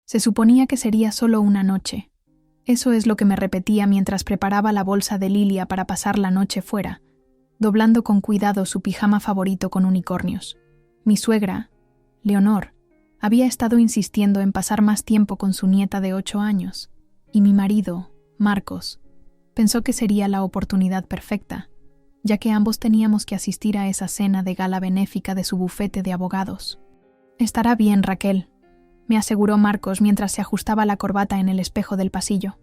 Se suponía que sería solo una noche. Eso es lo que me repetía mientras preparaba la bolsa de Lilia para pasar la noche fuera, doblando con cuidado su pijama favorito con unicornios. Mi suegra, Leonor, había estado insistiendo en pasar más tiempo con su nieta de 8 años, y mi marido, Marcos, pensó que sería la oportunidad perfecta, ya que ambos teníamos que asistir a esa cena de gala benéfica de su bufete de abogados. «Estará bien, Raquel», me aseguró Marcos mientras se ajustaba la corbata en el espejo del pasillo.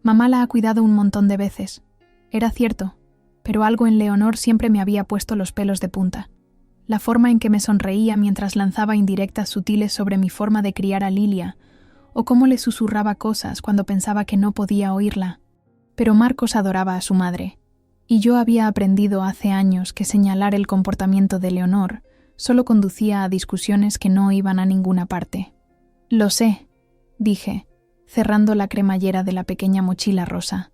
«Mamá la ha cuidado un montón de veces». Era cierto, pero algo en Leonor siempre me había puesto los pelos de punta. La forma en que me sonreía mientras lanzaba indirectas sutiles sobre mi forma de criar a Lilia, o cómo le susurraba cosas cuando pensaba que no podía oírla. Pero Marcos adoraba a su madre, y yo había aprendido hace años que señalar el comportamiento de Leonor solo conducía a discusiones que no iban a ninguna parte. «Lo sé», dije, cerrando la cremallera de la pequeña mochila rosa.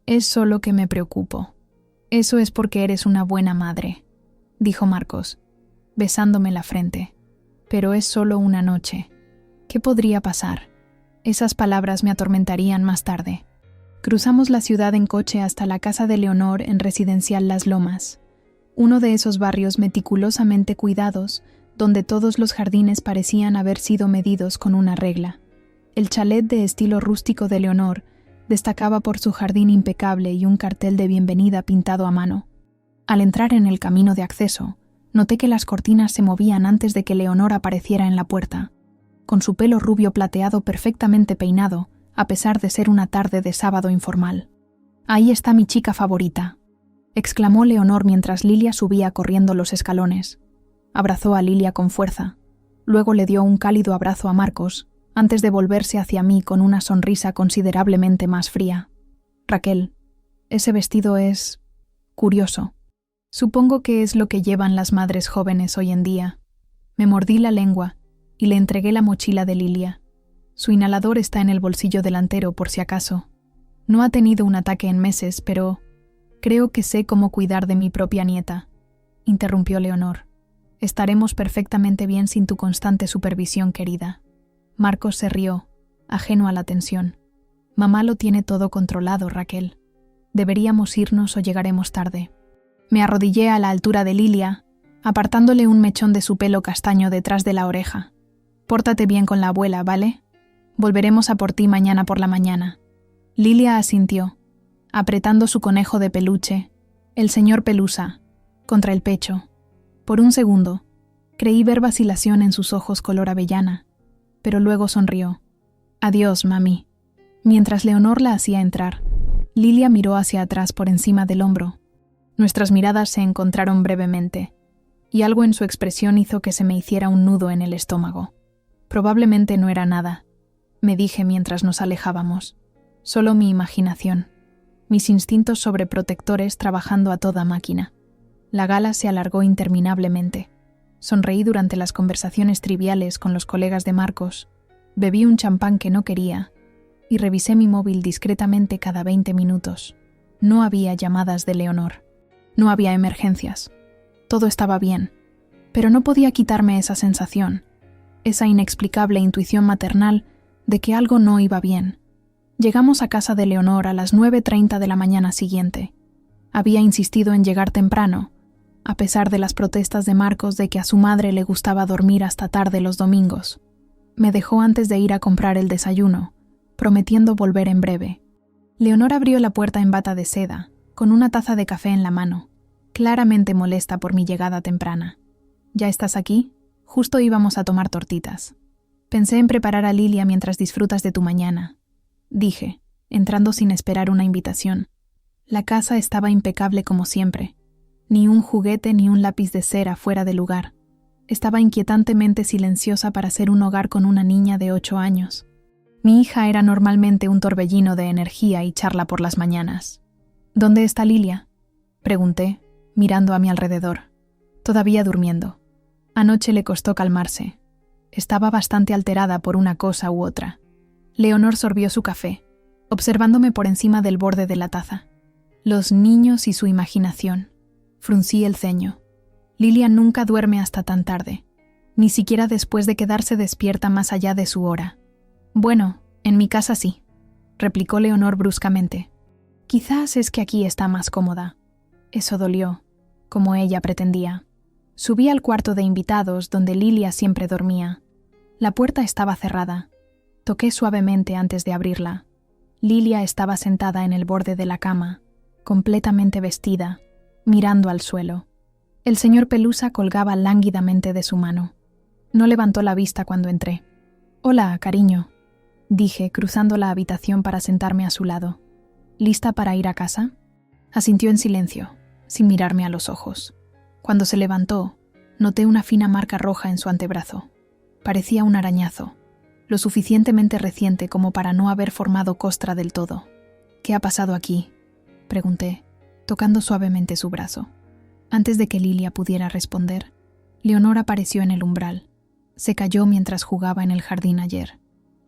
«Es solo que me preocupo». «Eso es porque eres una buena madre», dijo Marcos, besándome la frente. «Pero es solo una noche. ¿Qué podría pasar?» Esas palabras me atormentarían más tarde. Cruzamos la ciudad en coche hasta la casa de Leonor en Residencial Las Lomas, uno de esos barrios meticulosamente cuidados donde todos los jardines parecían haber sido medidos con una regla. El chalet de estilo rústico de Leonor destacaba por su jardín impecable y un cartel de bienvenida pintado a mano. Al entrar en el camino de acceso, noté que las cortinas se movían antes de que Leonor apareciera en la puerta, con su pelo rubio plateado perfectamente peinado, a pesar de ser una tarde de sábado informal. «Ahí está mi chica favorita», exclamó Leonor mientras Lilia subía corriendo los escalones. Abrazó a Lilia con fuerza, luego le dio un cálido abrazo a Marcos, antes de volverse hacia mí con una sonrisa considerablemente más fría. «Raquel, ese vestido es curioso. Supongo que es lo que llevan las madres jóvenes hoy en día». Me mordí la lengua y le entregué la mochila de Lilia. Su inhalador está en el bolsillo delantero por si acaso. No ha tenido un ataque en meses, pero creo que sé cómo cuidar de mi propia nieta, interrumpió Leonor. Estaremos perfectamente bien sin tu constante supervisión, querida. Marcos se rió, ajeno a la tensión. Mamá lo tiene todo controlado, Raquel. Deberíamos irnos o llegaremos tarde. Me arrodillé a la altura de Lilia, apartándole un mechón de su pelo castaño detrás de la oreja. Pórtate bien con la abuela, ¿vale? Volveremos a por ti mañana por la mañana. Lilia asintió, apretando su conejo de peluche, el señor Pelusa, contra el pecho. Por un segundo, creí ver vacilación en sus ojos color avellana, pero luego sonrió. «Adiós, mami». Mientras Leonor la hacía entrar, Lilia miró hacia atrás por encima del hombro. Nuestras miradas se encontraron brevemente, y algo en su expresión hizo que se me hiciera un nudo en el estómago. Probablemente no era nada, me dije mientras nos alejábamos. Solo mi imaginación, mis instintos sobreprotectores trabajando a toda máquina. La gala se alargó interminablemente. Sonreí durante las conversaciones triviales con los colegas de Marcos, bebí un champán que no quería y revisé mi móvil discretamente cada 20 minutos. No había llamadas de Leonor. No había emergencias. Todo estaba bien, pero no podía quitarme esa sensación, esa inexplicable intuición maternal de que algo no iba bien. Llegamos a casa de Leonor a las 9:30 de la mañana siguiente. Había insistido en llegar temprano, a pesar de las protestas de Marcos de que a su madre le gustaba dormir hasta tarde los domingos. Me dejó antes de ir a comprar el desayuno, prometiendo volver en breve. Leonor abrió la puerta en bata de seda, con una taza de café en la mano, claramente molesta por mi llegada temprana. «¿Ya estás aquí? Justo íbamos a tomar tortitas. Pensé en preparar a Lilia mientras disfrutas de tu mañana», dije, entrando sin esperar una invitación. La casa estaba impecable como siempre. Ni un juguete ni un lápiz de cera fuera de lugar. Estaba inquietantemente silenciosa para ser un hogar con una niña de 8 años. Mi hija era normalmente un torbellino de energía y charla por las mañanas. «¿Dónde está Lilia?», pregunté, mirando a mi alrededor. Todavía durmiendo. Anoche le costó calmarse. Estaba bastante alterada por una cosa u otra. Leonor sorbió su café, observándome por encima del borde de la taza. Los niños y su imaginación. Fruncí el ceño. Lilia nunca duerme hasta tan tarde, ni siquiera después de quedarse despierta más allá de su hora. Bueno, en mi casa sí, replicó Leonor bruscamente. Quizás es que aquí está más cómoda. Eso dolió, como ella pretendía. Subí al cuarto de invitados donde Lilia siempre dormía. La puerta estaba cerrada. Toqué suavemente antes de abrirla. Lilia estaba sentada en el borde de la cama, completamente vestida, mirando al suelo. El señor Pelusa colgaba lánguidamente de su mano. No levantó la vista cuando entré. «Hola, cariño», dije, cruzando la habitación para sentarme a su lado. «¿Lista para ir a casa?» Asintió en silencio, sin mirarme a los ojos. Cuando se levantó, noté una fina marca roja en su antebrazo. Parecía un arañazo, lo suficientemente reciente como para no haber formado costra del todo. «¿Qué ha pasado aquí?», pregunté, tocando suavemente su brazo. Antes de que Lilia pudiera responder, Leonor apareció en el umbral. Se cayó mientras jugaba en el jardín ayer.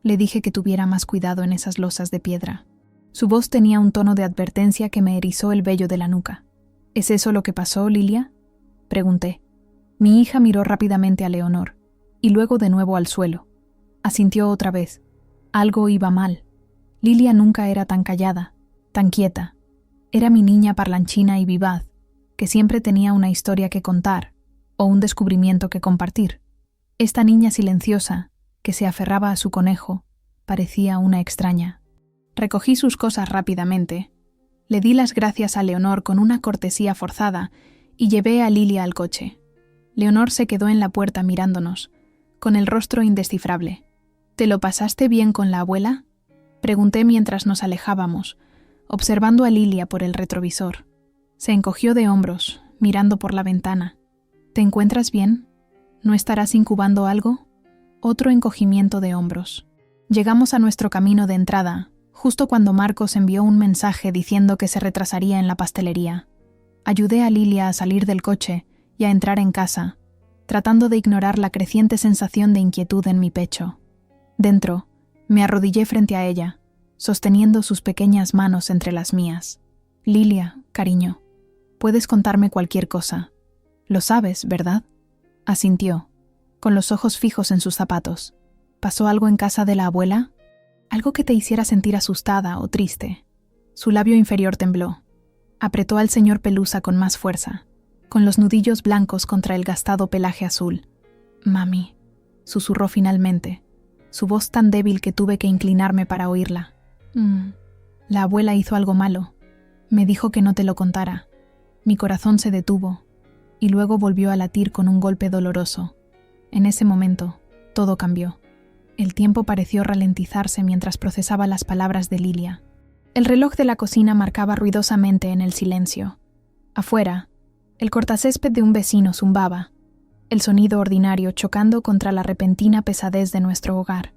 Le dije que tuviera más cuidado en esas losas de piedra. Su voz tenía un tono de advertencia que me erizó el vello de la nuca. «¿Es eso lo que pasó, Lilia?», pregunté. Mi hija miró rápidamente a Leonor, y luego de nuevo al suelo. Asintió otra vez. Algo iba mal. Lilia nunca era tan callada, tan quieta. Era mi niña parlanchina y vivaz, que siempre tenía una historia que contar, o un descubrimiento que compartir. Esta niña silenciosa, que se aferraba a su conejo, parecía una extraña. Recogí sus cosas rápidamente. Le di las gracias a Leonor con una cortesía forzada y llevé a Lilia al coche. Leonor se quedó en la puerta mirándonos, con el rostro indescifrable. «¿Te lo pasaste bien con la abuela?», pregunté mientras nos alejábamos, observando a Lilia por el retrovisor. Se encogió de hombros, mirando por la ventana. «¿Te encuentras bien? ¿No estarás incubando algo?». Otro encogimiento de hombros. Llegamos a nuestro camino de entrada, justo cuando Marcos envió un mensaje diciendo que se retrasaría en la pastelería. Ayudé a Lilia a salir del coche y a entrar en casa, tratando de ignorar la creciente sensación de inquietud en mi pecho. Dentro, me arrodillé frente a ella, sosteniendo sus pequeñas manos entre las mías. «Lilia, cariño, puedes contarme cualquier cosa. Lo sabes, ¿verdad?», asintió, con los ojos fijos en sus zapatos. «¿Pasó algo en casa de la abuela? Algo que te hiciera sentir asustada o triste». Su labio inferior tembló. Apretó al señor Pelusa con más fuerza, con los nudillos blancos contra el gastado pelaje azul. «Mami», susurró finalmente, su voz tan débil que tuve que inclinarme para oírla. La abuela hizo algo malo. Me dijo que no te lo contara. Mi corazón se detuvo, y luego volvió a latir con un golpe doloroso. En ese momento, todo cambió. El tiempo pareció ralentizarse mientras procesaba las palabras de Lilia. El reloj de la cocina marcaba ruidosamente en el silencio. Afuera, el cortacésped de un vecino zumbaba, el sonido ordinario chocando contra la repentina pesadez de nuestro hogar.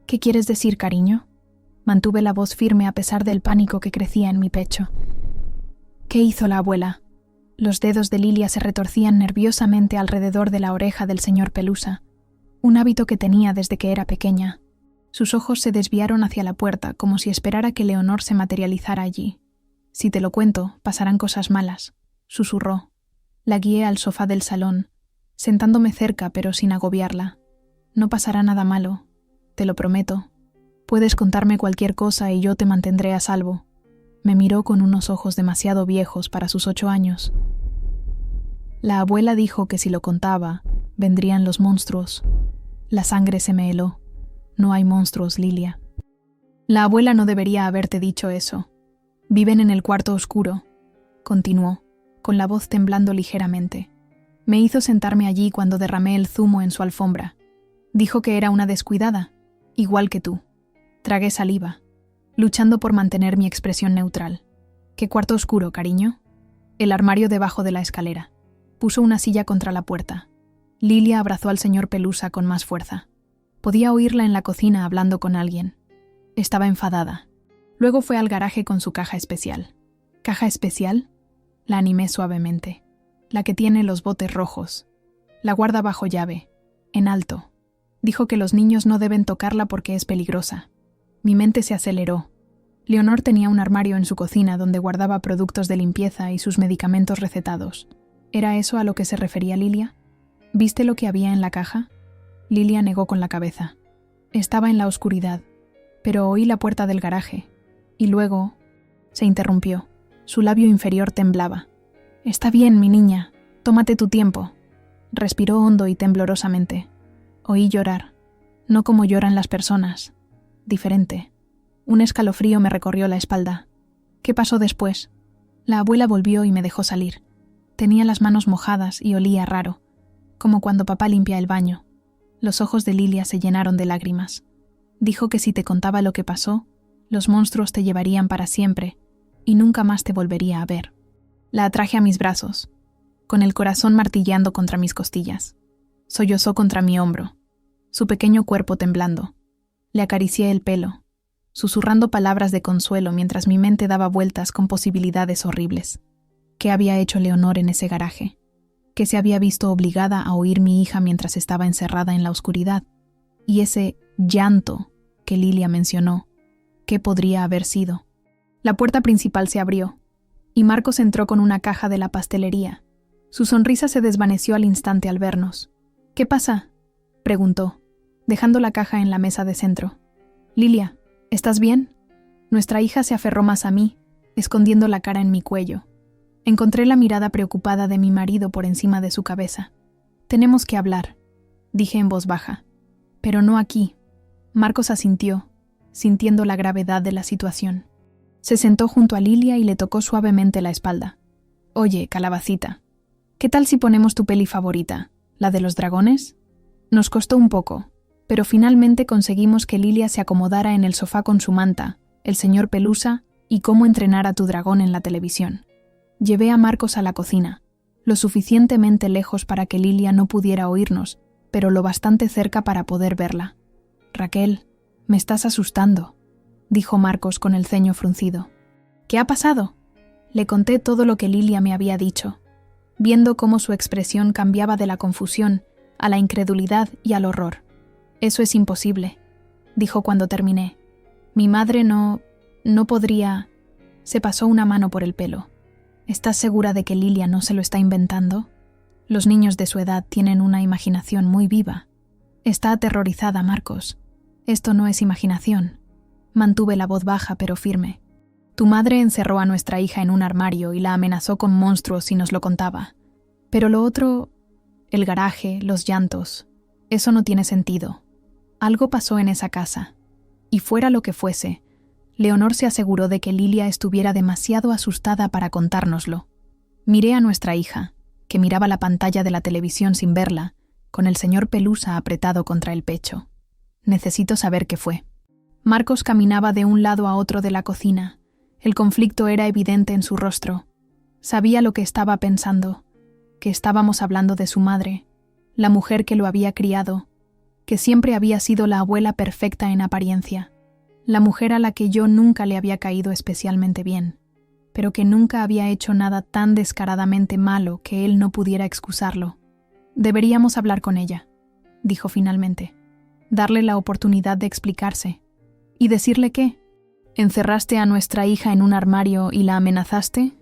«¿Qué quieres decir, cariño?», mantuve la voz firme a pesar del pánico que crecía en mi pecho. «¿Qué hizo la abuela?». Los dedos de Lilia se retorcían nerviosamente alrededor de la oreja del señor Pelusa, un hábito que tenía desde que era pequeña. Sus ojos se desviaron hacia la puerta como si esperara que Leonor se materializara allí. «Si te lo cuento, pasarán cosas malas», susurró. La guié al sofá del salón, sentándome cerca pero sin agobiarla. «No pasará nada malo, te lo prometo. Puedes contarme cualquier cosa y yo te mantendré a salvo». Me miró con unos ojos demasiado viejos para sus 8 años. La abuela dijo que si lo contaba, vendrían los monstruos. La sangre se me heló. «No hay monstruos, Lilia». «La abuela no debería haberte dicho eso. Viven en el cuarto oscuro», continuó, con la voz temblando ligeramente. Me hizo sentarme allí cuando derramé el zumo en su alfombra. Dijo que era una descuidada, igual que tú. Tragué saliva, luchando por mantener mi expresión neutral. «¿Qué cuarto oscuro, cariño?». «El armario debajo de la escalera». Puso una silla contra la puerta. Lilia abrazó al señor Pelusa con más fuerza. Podía oírla en la cocina hablando con alguien. Estaba enfadada. Luego fue al garaje con su caja especial. «¿Caja especial?». La animé suavemente. «La que tiene los botes rojos. La guarda bajo llave, en alto. Dijo que los niños no deben tocarla porque es peligrosa». Mi mente se aceleró. Leonor tenía un armario en su cocina donde guardaba productos de limpieza y sus medicamentos recetados. ¿Era eso a lo que se refería Lilia? ¿Viste lo que había en la caja? Lilia negó con la cabeza. Estaba en la oscuridad, pero oí la puerta del garaje, y luego se interrumpió. Su labio inferior temblaba. «Está bien, mi niña, tómate tu tiempo». Respiró hondo y temblorosamente. Oí llorar, no como lloran las personas, diferente. Un escalofrío me recorrió la espalda. ¿Qué pasó después? La abuela volvió y me dejó salir. Tenía las manos mojadas y olía raro, como cuando papá limpia el baño. Los ojos de Lilia se llenaron de lágrimas. Dijo que si te contaba lo que pasó, los monstruos te llevarían para siempre y nunca más te volvería a ver. La atraje a mis brazos, con el corazón martilleando contra mis costillas. Sollozó contra mi hombro, su pequeño cuerpo temblando. Le acaricié el pelo, susurrando palabras de consuelo mientras mi mente daba vueltas con posibilidades horribles. ¿Qué había hecho Leonor en ese garaje? ¿Qué se había visto obligada a oír mi hija mientras estaba encerrada en la oscuridad? Y ese llanto que Lilia mencionó, ¿qué podría haber sido? La puerta principal se abrió, y Marcos entró con una caja de la pastelería. Su sonrisa se desvaneció al instante al vernos. «¿Qué pasa?», preguntó, dejando la caja en la mesa de centro. «Lilia, ¿estás bien?». Nuestra hija se aferró más a mí, escondiendo la cara en mi cuello. Encontré la mirada preocupada de mi marido por encima de su cabeza. «Tenemos que hablar», dije en voz baja. «Pero no aquí». Marcos asintió, sintiendo la gravedad de la situación. Se sentó junto a Lilia y le tocó suavemente la espalda. «Oye, calabacita, ¿qué tal si ponemos tu peli favorita, la de los dragones?». Nos costó un poco, pero finalmente conseguimos que Lilia se acomodara en el sofá con su manta, el señor Pelusa y cómo entrenar a tu dragón en la televisión. Llevé a Marcos a la cocina, lo suficientemente lejos para que Lilia no pudiera oírnos, pero lo bastante cerca para poder verla. «Raquel, me estás asustando», dijo Marcos con el ceño fruncido. «¿Qué ha pasado?». Le conté todo lo que Lilia me había dicho, viendo cómo su expresión cambiaba de la confusión a la incredulidad y al horror. «Eso es imposible», dijo cuando terminé. «Mi madre no podría». Se pasó una mano por el pelo. «¿Estás segura de que Lilia no se lo está inventando? Los niños de su edad tienen una imaginación muy viva». «Está aterrorizada, Marcos. Esto no es imaginación». Mantuve la voz baja pero firme. «Tu madre encerró a nuestra hija en un armario y la amenazó con monstruos si nos lo contaba. Pero lo otro, el garaje, los llantos, eso no tiene sentido. Algo pasó en esa casa. Y fuera lo que fuese, Leonor se aseguró de que Lilia estuviera demasiado asustada para contárnoslo». Miré a nuestra hija, que miraba la pantalla de la televisión sin verla, con el señor Pelusa apretado contra el pecho. «Necesito saber qué fue». Marcos caminaba de un lado a otro de la cocina. El conflicto era evidente en su rostro. Sabía lo que estaba pensando, que estábamos hablando de su madre, la mujer que lo había criado, que siempre había sido la abuela perfecta en apariencia, la mujer a la que yo nunca le había caído especialmente bien, pero que nunca había hecho nada tan descaradamente malo que él no pudiera excusarlo. «Deberíamos hablar con ella», dijo finalmente, «darle la oportunidad de explicarse». «¿Y decirle qué? ¿Encerraste a nuestra hija en un armario y la amenazaste?».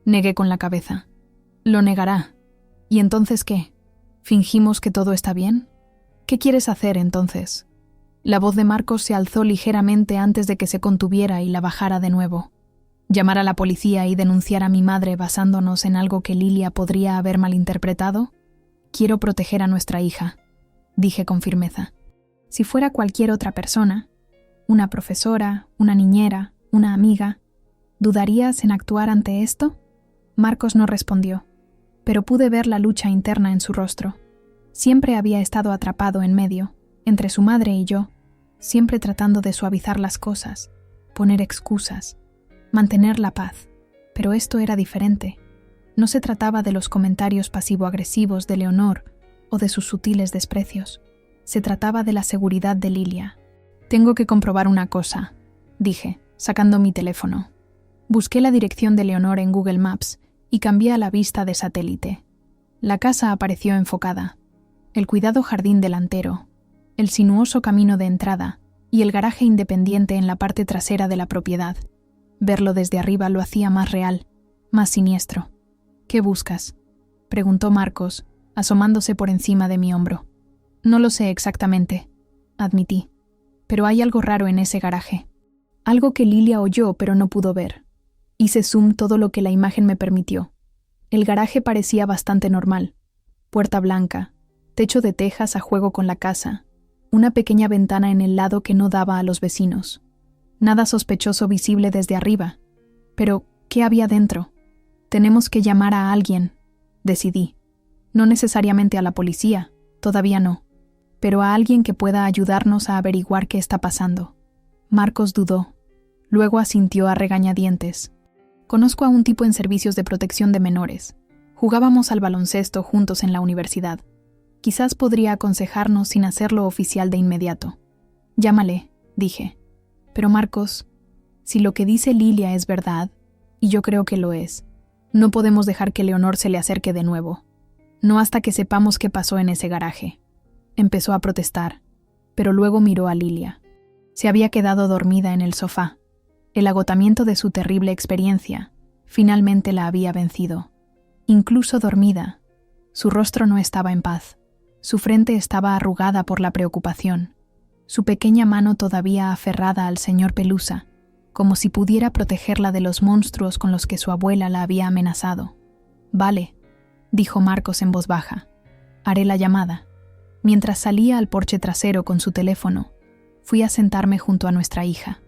Negué con la cabeza. «Lo negará. ¿Y entonces qué? ¿Fingimos que todo está bien? ¿Qué quieres hacer entonces?». La voz de Marcos se alzó ligeramente antes de que se contuviera y la bajara de nuevo. «¿Llamar a la policía y denunciar a mi madre basándonos en algo que Lilia podría haber malinterpretado? Quiero proteger a nuestra hija», dije con firmeza. «Si fuera cualquier otra persona, una profesora, una niñera, una amiga, ¿dudarías en actuar ante esto?». Marcos no respondió, pero pude ver la lucha interna en su rostro. Siempre había estado atrapado en medio, entre su madre y yo, siempre tratando de suavizar las cosas, poner excusas, mantener la paz. Pero esto era diferente. No se trataba de los comentarios pasivo-agresivos de Leonor o de sus sutiles desprecios. Se trataba de la seguridad de Lilia. «Tengo que comprobar una cosa», dije, sacando mi teléfono. Busqué la dirección de Leonor en Google Maps y cambié a la vista de satélite. La casa apareció enfocada. El cuidado jardín delantero, el sinuoso camino de entrada y el garaje independiente en la parte trasera de la propiedad. Verlo desde arriba lo hacía más real, más siniestro. «¿Qué buscas?», preguntó Marcos, asomándose por encima de mi hombro. «No lo sé exactamente», admití. Pero hay algo raro en ese garaje. Algo que Lilia oyó pero no pudo ver. Hice zoom todo lo que la imagen me permitió. El garaje parecía bastante normal. Puerta blanca, techo de tejas a juego con la casa, una pequeña ventana en el lado que no daba a los vecinos. Nada sospechoso visible desde arriba. Pero, ¿qué había dentro? Tenemos que llamar a alguien, decidí. No necesariamente a la policía, todavía no, pero a alguien que pueda ayudarnos a averiguar qué está pasando. Marcos dudó. Luego asintió a regañadientes. Conozco a un tipo en servicios de protección de menores. Jugábamos al baloncesto juntos en la universidad. Quizás podría aconsejarnos sin hacerlo oficial de inmediato. Llámale, dije. Pero Marcos, si lo que dice Lilia es verdad, y yo creo que lo es, no podemos dejar que Leonor se le acerque de nuevo. No hasta que sepamos qué pasó en ese garaje. Empezó a protestar, pero luego miró a Lilia. Se había quedado dormida en el sofá. El agotamiento de su terrible experiencia finalmente la había vencido. Incluso dormida, su rostro no estaba en paz. Su frente estaba arrugada por la preocupación. Su pequeña mano todavía aferrada al señor Pelusa, como si pudiera protegerla de los monstruos con los que su abuela la había amenazado. «Vale», dijo Marcos en voz baja. «Haré la llamada». Mientras salía al porche trasero con su teléfono, fui a sentarme junto a nuestra hija.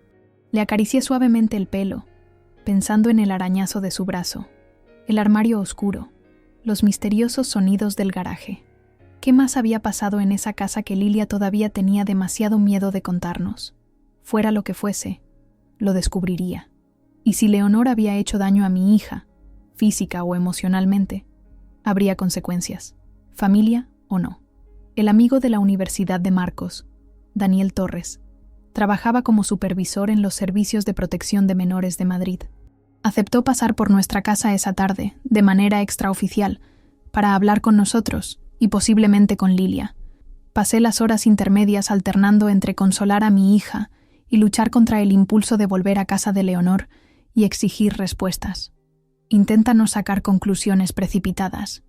Le acaricié suavemente el pelo, pensando en el arañazo de su brazo, el armario oscuro, los misteriosos sonidos del garaje. ¿Qué más había pasado en esa casa que Lilia todavía tenía demasiado miedo de contarnos? Fuera lo que fuese, lo descubriría. Y si Leonor había hecho daño a mi hija, física o emocionalmente, habría consecuencias, familia o no. El amigo de la Universidad de Marcos, Daniel Torres, trabajaba como supervisor en los servicios de protección de menores de Madrid. Aceptó pasar por nuestra casa esa tarde, de manera extraoficial, para hablar con nosotros y posiblemente con Lilia. Pasé las horas intermedias alternando entre consolar a mi hija y luchar contra el impulso de volver a casa de Leonor y exigir respuestas. «Intenta no sacar conclusiones precipitadas»,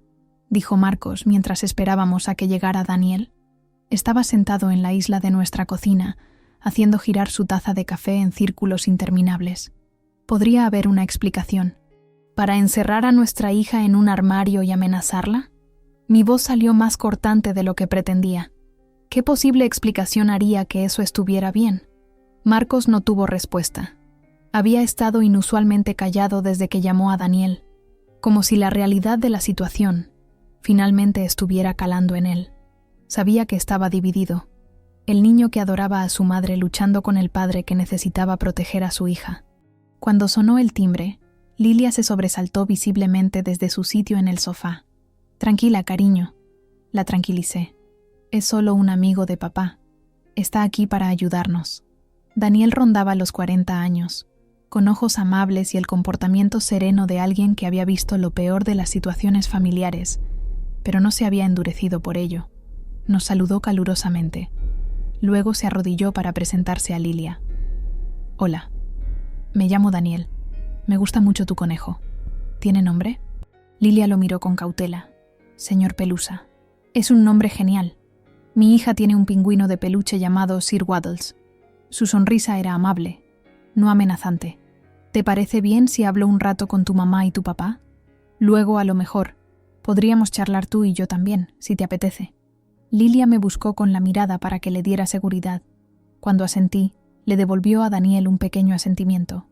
dijo Marcos mientras esperábamos a que llegara Daniel. Estaba sentado en la isla de nuestra cocina, haciendo girar su taza de café en círculos interminables. ¿Podría haber una explicación? ¿Para encerrar a nuestra hija en un armario y amenazarla? Mi voz salió más cortante de lo que pretendía. ¿Qué posible explicación haría que eso estuviera bien? Marcos no tuvo respuesta. Había estado inusualmente callado desde que llamó a Daniel, como si la realidad de la situación finalmente estuviera calando en él. Sabía que estaba dividido. El niño que adoraba a su madre luchando con el padre que necesitaba proteger a su hija. Cuando sonó el timbre, Lilia se sobresaltó visiblemente desde su sitio en el sofá. «Tranquila, cariño», la tranquilicé. «Es solo un amigo de papá. Está aquí para ayudarnos». Daniel rondaba los 40 años, con ojos amables y el comportamiento sereno de alguien que había visto lo peor de las situaciones familiares, pero no se había endurecido por ello. Nos saludó calurosamente. Luego se arrodilló para presentarse a Lilia. «Hola, me llamo Daniel. Me gusta mucho tu conejo. ¿Tiene nombre?» Lilia lo miró con cautela. «Señor Pelusa. Es un nombre genial. Mi hija tiene un pingüino de peluche llamado Sir Waddles. Su sonrisa era amable, no amenazante. ¿Te parece bien si hablo un rato con tu mamá y tu papá? Luego, a lo mejor, podríamos charlar tú y yo también, si te apetece». Lilia me buscó con la mirada para que le diera seguridad. Cuando asentí, le devolvió a Daniel un pequeño asentimiento.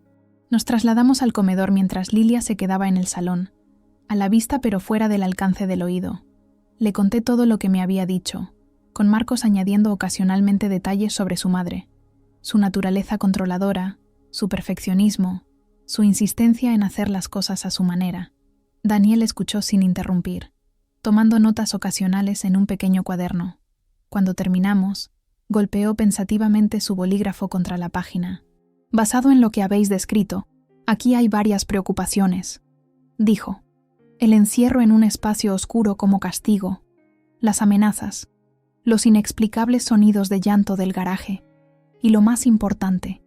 Nos trasladamos al comedor mientras Lilia se quedaba en el salón, a la vista pero fuera del alcance del oído. Le conté todo lo que me había dicho, con Marcos añadiendo ocasionalmente detalles sobre su madre, su naturaleza controladora, su perfeccionismo, su insistencia en hacer las cosas a su manera. Daniel escuchó sin interrumpir, tomando notas ocasionales en un pequeño cuaderno. Cuando terminamos, golpeó pensativamente su bolígrafo contra la página. «Basado en lo que habéis descrito, aquí hay varias preocupaciones», dijo. «El encierro en un espacio oscuro como castigo, las amenazas, los inexplicables sonidos de llanto del garaje y, lo más importante,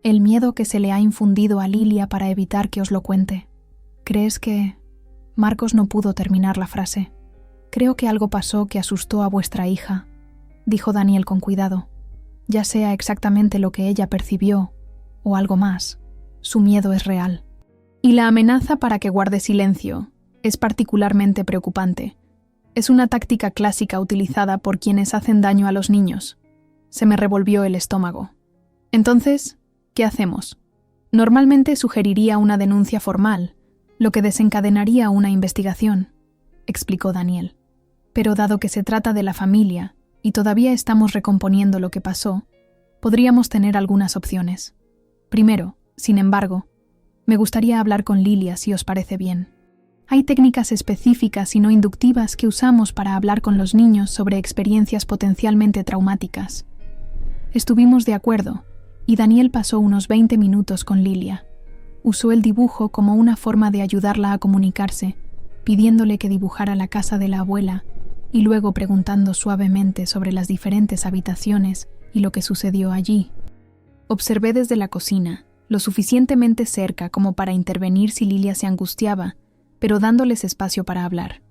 el miedo que se le ha infundido a Lilia para evitar que os lo cuente. ¿Crees que...?» Marcos no pudo terminar la frase. «Creo que algo pasó que asustó a vuestra hija», dijo Daniel con cuidado. Ya sea exactamente lo que ella percibió, o algo más, su miedo es real. Y la amenaza para que guarde silencio es particularmente preocupante. Es una táctica clásica utilizada por quienes hacen daño a los niños. Se me revolvió el estómago. Entonces, ¿qué hacemos? Normalmente sugeriría una denuncia formal, lo que desencadenaría una investigación, explicó Daniel. Pero dado que se trata de la familia y todavía estamos recomponiendo lo que pasó, podríamos tener algunas opciones. Primero, sin embargo, me gustaría hablar con Lilia si os parece bien. Hay técnicas específicas y no inductivas que usamos para hablar con los niños sobre experiencias potencialmente traumáticas. Estuvimos de acuerdo, y Daniel pasó unos 20 minutos con Lilia. Usó el dibujo como una forma de ayudarla a comunicarse, pidiéndole que dibujara la casa de la abuela y luego preguntando suavemente sobre las diferentes habitaciones y lo que sucedió allí. Observé desde la cocina, lo suficientemente cerca como para intervenir si Lilia se angustiaba, pero dándoles espacio para hablar.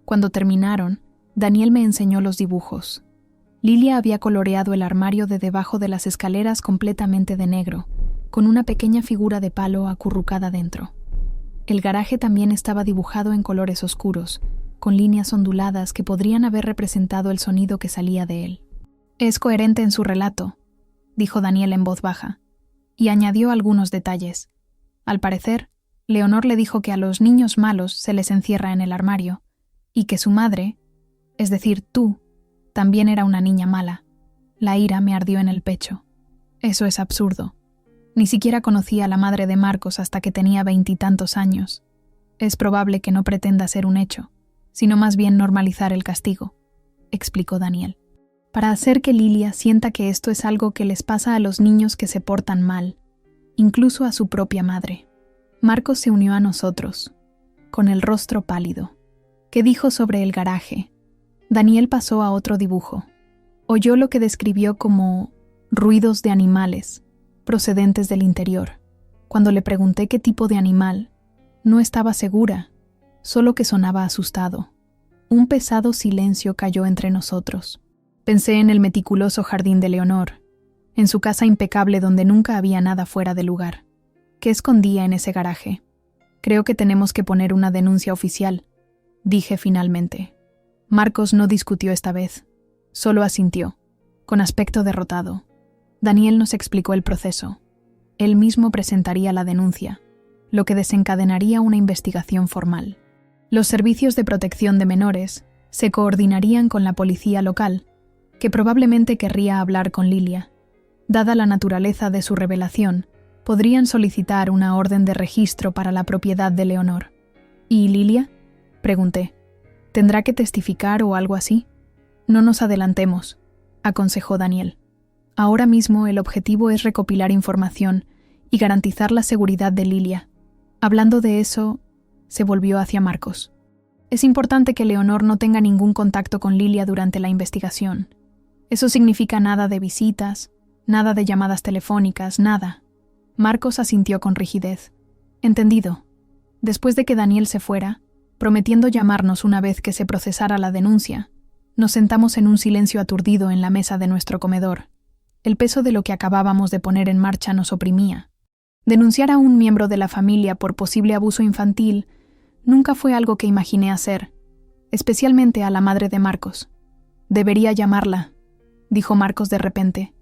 Cuando terminaron, Daniel me enseñó los dibujos. Lilia había coloreado el armario de debajo de las escaleras completamente de negro, con una pequeña figura de palo acurrucada dentro. El garaje también estaba dibujado en colores oscuros, con líneas onduladas que podrían haber representado el sonido que salía de él. Es coherente en su relato, dijo Daniel en voz baja, y añadió algunos detalles. Al parecer, Leonor le dijo que a los niños malos se les encierra en el armario, y que su madre, es decir, tú, también era una niña mala. La ira me ardió en el pecho. Eso es absurdo. Ni siquiera conocí a la madre de Marcos hasta que tenía 20 y tantos años. Es probable que no pretenda ser un hecho, sino más bien normalizar el castigo, explicó Daniel, para hacer que Lilia sienta que esto es algo que les pasa a los niños que se portan mal, incluso a su propia madre. Marcos se unió a nosotros, con el rostro pálido. ¿Qué dijo sobre el garaje? Daniel pasó a otro dibujo. Oyó lo que describió como ruidos de animales, procedentes del interior. Cuando le pregunté qué tipo de animal, no estaba segura, solo que sonaba asustado. Un pesado silencio cayó entre nosotros. Pensé en el meticuloso jardín de Leonor, en su casa impecable donde nunca había nada fuera de lugar. ¿Qué escondía en ese garaje? Creo que tenemos que poner una denuncia oficial, dije finalmente. Marcos no discutió esta vez, solo asintió, con aspecto derrotado. Daniel nos explicó el proceso. Él mismo presentaría la denuncia, lo que desencadenaría una investigación formal. Los servicios de protección de menores se coordinarían con la policía local, que probablemente querría hablar con Lilia. Dada la naturaleza de su revelación, podrían solicitar una orden de registro para la propiedad de Leonor. ¿Y Lilia?, pregunté. ¿Tendrá que testificar o algo así? No nos adelantemos, aconsejó Daniel. Ahora mismo el objetivo es recopilar información y garantizar la seguridad de Lilia. Hablando de eso, se volvió hacia Marcos. Es importante que Leonor no tenga ningún contacto con Lilia durante la investigación. Eso significa nada de visitas, nada de llamadas telefónicas, nada. Marcos asintió con rigidez. Entendido. Después de que Daniel se fuera, prometiendo llamarnos una vez que se procesara la denuncia, nos sentamos en un silencio aturdido en la mesa de nuestro comedor. El peso de lo que acabábamos de poner en marcha nos oprimía. Denunciar a un miembro de la familia por posible abuso infantil nunca fue algo que imaginé hacer, especialmente a la madre de Marcos. Debería llamarla, dijo Marcos de repente.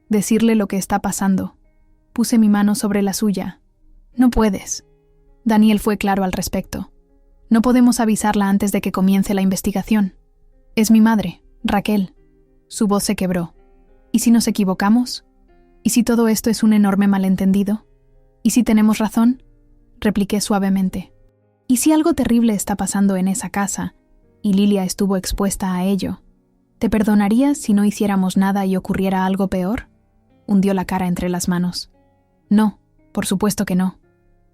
Decirle lo que está pasando. Puse mi mano sobre la suya. No puedes. Daniel fue claro al respecto. No podemos avisarla antes de que comience la investigación. Es mi madre, Raquel. Su voz se quebró. ¿Y si nos equivocamos? ¿Y si todo esto es un enorme malentendido? ¿Y si tenemos razón? Repliqué suavemente. ¿Y si algo terrible está pasando en esa casa, y Lilia estuvo expuesta a ello? ¿Te perdonarías si no hiciéramos nada y ocurriera algo peor? Hundió la cara entre las manos. No, por supuesto que no.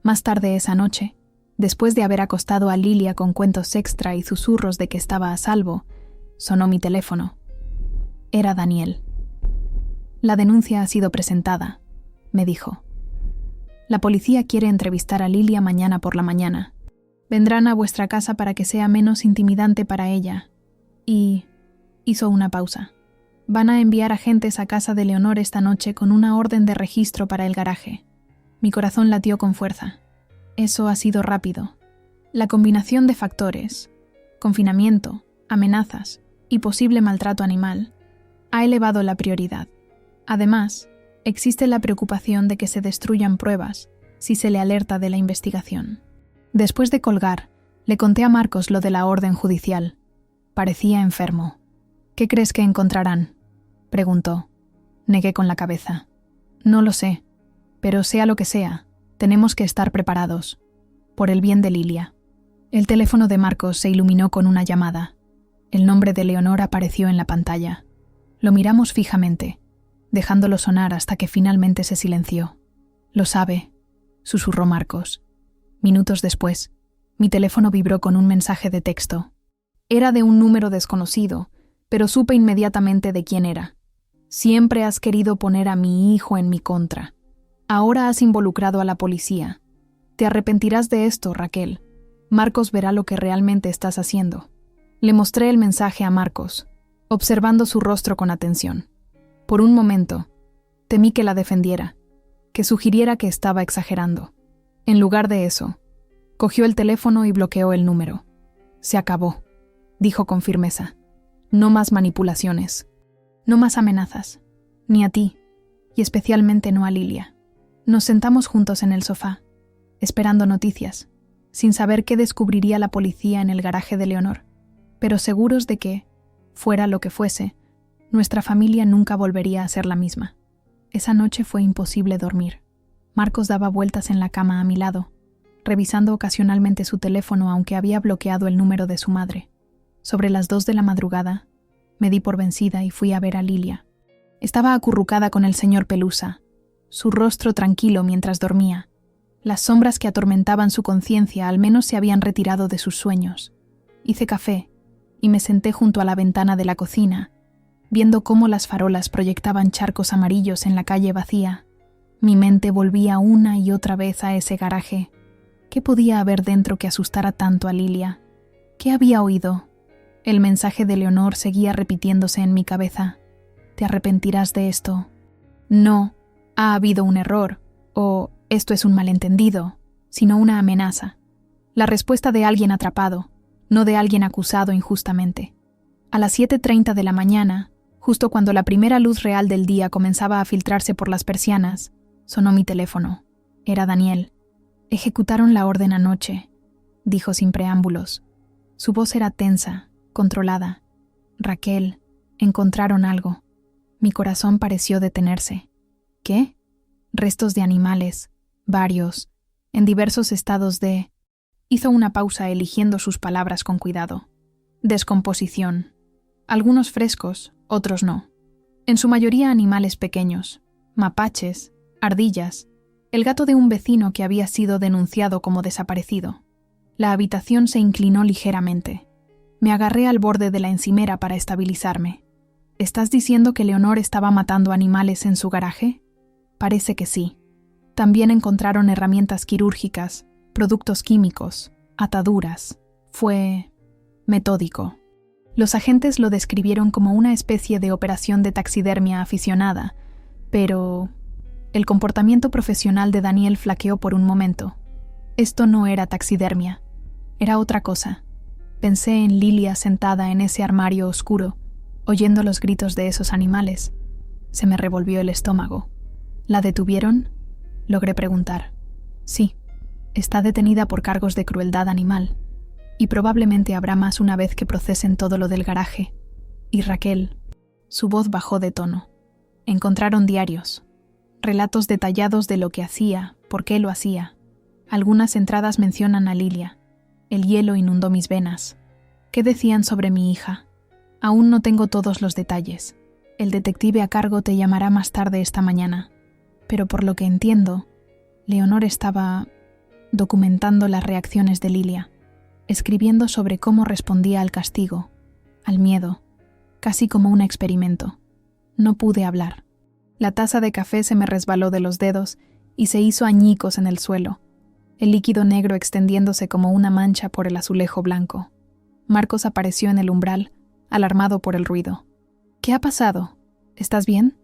Más tarde esa noche, después de haber acostado a Lilia con cuentos extra y susurros de que estaba a salvo, sonó mi teléfono. Era Daniel. La denuncia ha sido presentada, me dijo. La policía quiere entrevistar a Lilia mañana por la mañana. Vendrán a vuestra casa para que sea menos intimidante para ella. Y hizo una pausa. Van a enviar agentes a casa de Leonor esta noche con una orden de registro para el garaje. Mi corazón latió con fuerza. Eso ha sido rápido. La combinación de factores, confinamiento, amenazas y posible maltrato animal, ha elevado la prioridad. Además, existe la preocupación de que se destruyan pruebas si se le alerta de la investigación. Después de colgar, le conté a Marcos lo de la orden judicial. Parecía enfermo. «¿Qué crees que encontrarán?», preguntó. Negué con la cabeza. «No lo sé, pero sea lo que sea, tenemos que estar preparados. Por el bien de Lilia». El teléfono de Marcos se iluminó con una llamada. El nombre de Leonor apareció en la pantalla. Lo miramos fijamente, dejándolo sonar hasta que finalmente se silenció. «Lo sabe», susurró Marcos. Minutos después, mi teléfono vibró con un mensaje de texto. Era de un número desconocido, pero supe inmediatamente de quién era. «Siempre has querido poner a mi hijo en mi contra. Ahora has involucrado a la policía. Te arrepentirás de esto, Raquel. Marcos verá lo que realmente estás haciendo». Le mostré el mensaje a Marcos, observando su rostro con atención. Por un momento, temí que la defendiera, que sugiriera que estaba exagerando. En lugar de eso, cogió el teléfono y bloqueó el número. «Se acabó», dijo con firmeza. «No más manipulaciones. No más amenazas. Ni a ti, y especialmente no a Lilia». Nos sentamos juntos en el sofá, esperando noticias, sin saber qué descubriría la policía en el garaje de Leonor, pero seguros de que, fuera lo que fuese, nuestra familia nunca volvería a ser la misma. Esa noche fue imposible dormir. Marcos daba vueltas en la cama a mi lado, revisando ocasionalmente su teléfono aunque había bloqueado el número de su madre. Sobre las 2 de la madrugada, me di por vencida y fui a ver a Lilia. Estaba acurrucada con el señor Pelusa, su rostro tranquilo mientras dormía. Las sombras que atormentaban su conciencia al menos se habían retirado de sus sueños. Hice café y me senté junto a la ventana de la cocina, viendo cómo las farolas proyectaban charcos amarillos en la calle vacía. Mi mente volvía una y otra vez a ese garaje. ¿Qué podía haber dentro que asustara tanto a Lilia? ¿Qué había oído? El mensaje de Leonor seguía repitiéndose en mi cabeza. «Te arrepentirás de esto». No, ha habido un error, o esto es un malentendido, sino una amenaza. La respuesta de alguien atrapado, no de alguien acusado injustamente. A las 7:30 de la mañana, justo cuando la primera luz real del día comenzaba a filtrarse por las persianas, sonó mi teléfono. Era Daniel. «Ejecutaron la orden anoche», dijo sin preámbulos. Su voz era tensa, controlada. «Raquel, encontraron algo». Mi corazón pareció detenerse. «¿Qué?» «Restos de animales, varios, en diversos estados de...». Hizo una pausa eligiendo sus palabras con cuidado. «Descomposición. Algunos frescos, otros no. En su mayoría animales pequeños, mapaches, ardillas, el gato de un vecino que había sido denunciado como desaparecido». La habitación se inclinó ligeramente. Me agarré al borde de la encimera para estabilizarme. «¿Estás diciendo que Leonor estaba matando animales en su garaje?» Parece que sí. También encontraron herramientas quirúrgicas, productos químicos, ataduras. Fue metódico. Los agentes lo describieron como una especie de operación de taxidermia aficionada, pero el comportamiento profesional de Daniel flaqueó por un momento. Esto no era taxidermia, era otra cosa. Pensé en Lilia sentada en ese armario oscuro, oyendo los gritos de esos animales. Se me revolvió el estómago. «¿La detuvieron?», logré preguntar. «Sí, está detenida por cargos de crueldad animal, y probablemente habrá más una vez que procesen todo lo del garaje. Y Raquel», su voz bajó de tono, «encontraron diarios, relatos detallados de lo que hacía, por qué lo hacía. Algunas entradas mencionan a Lilia. El hielo inundó mis venas. ¿Qué decían sobre mi hija? Aún no tengo todos los detalles. El detective a cargo te llamará más tarde esta mañana. Pero por lo que entiendo, Leonor estaba documentando las reacciones de Lilia, escribiendo sobre cómo respondía al castigo, al miedo, casi como un experimento. No pude hablar. La taza de café se me resbaló de los dedos y se hizo añicos en el suelo, el líquido negro extendiéndose como una mancha por el azulejo blanco. Marcos apareció en el umbral, alarmado por el ruido. ¿Qué ha pasado? ¿Estás bien?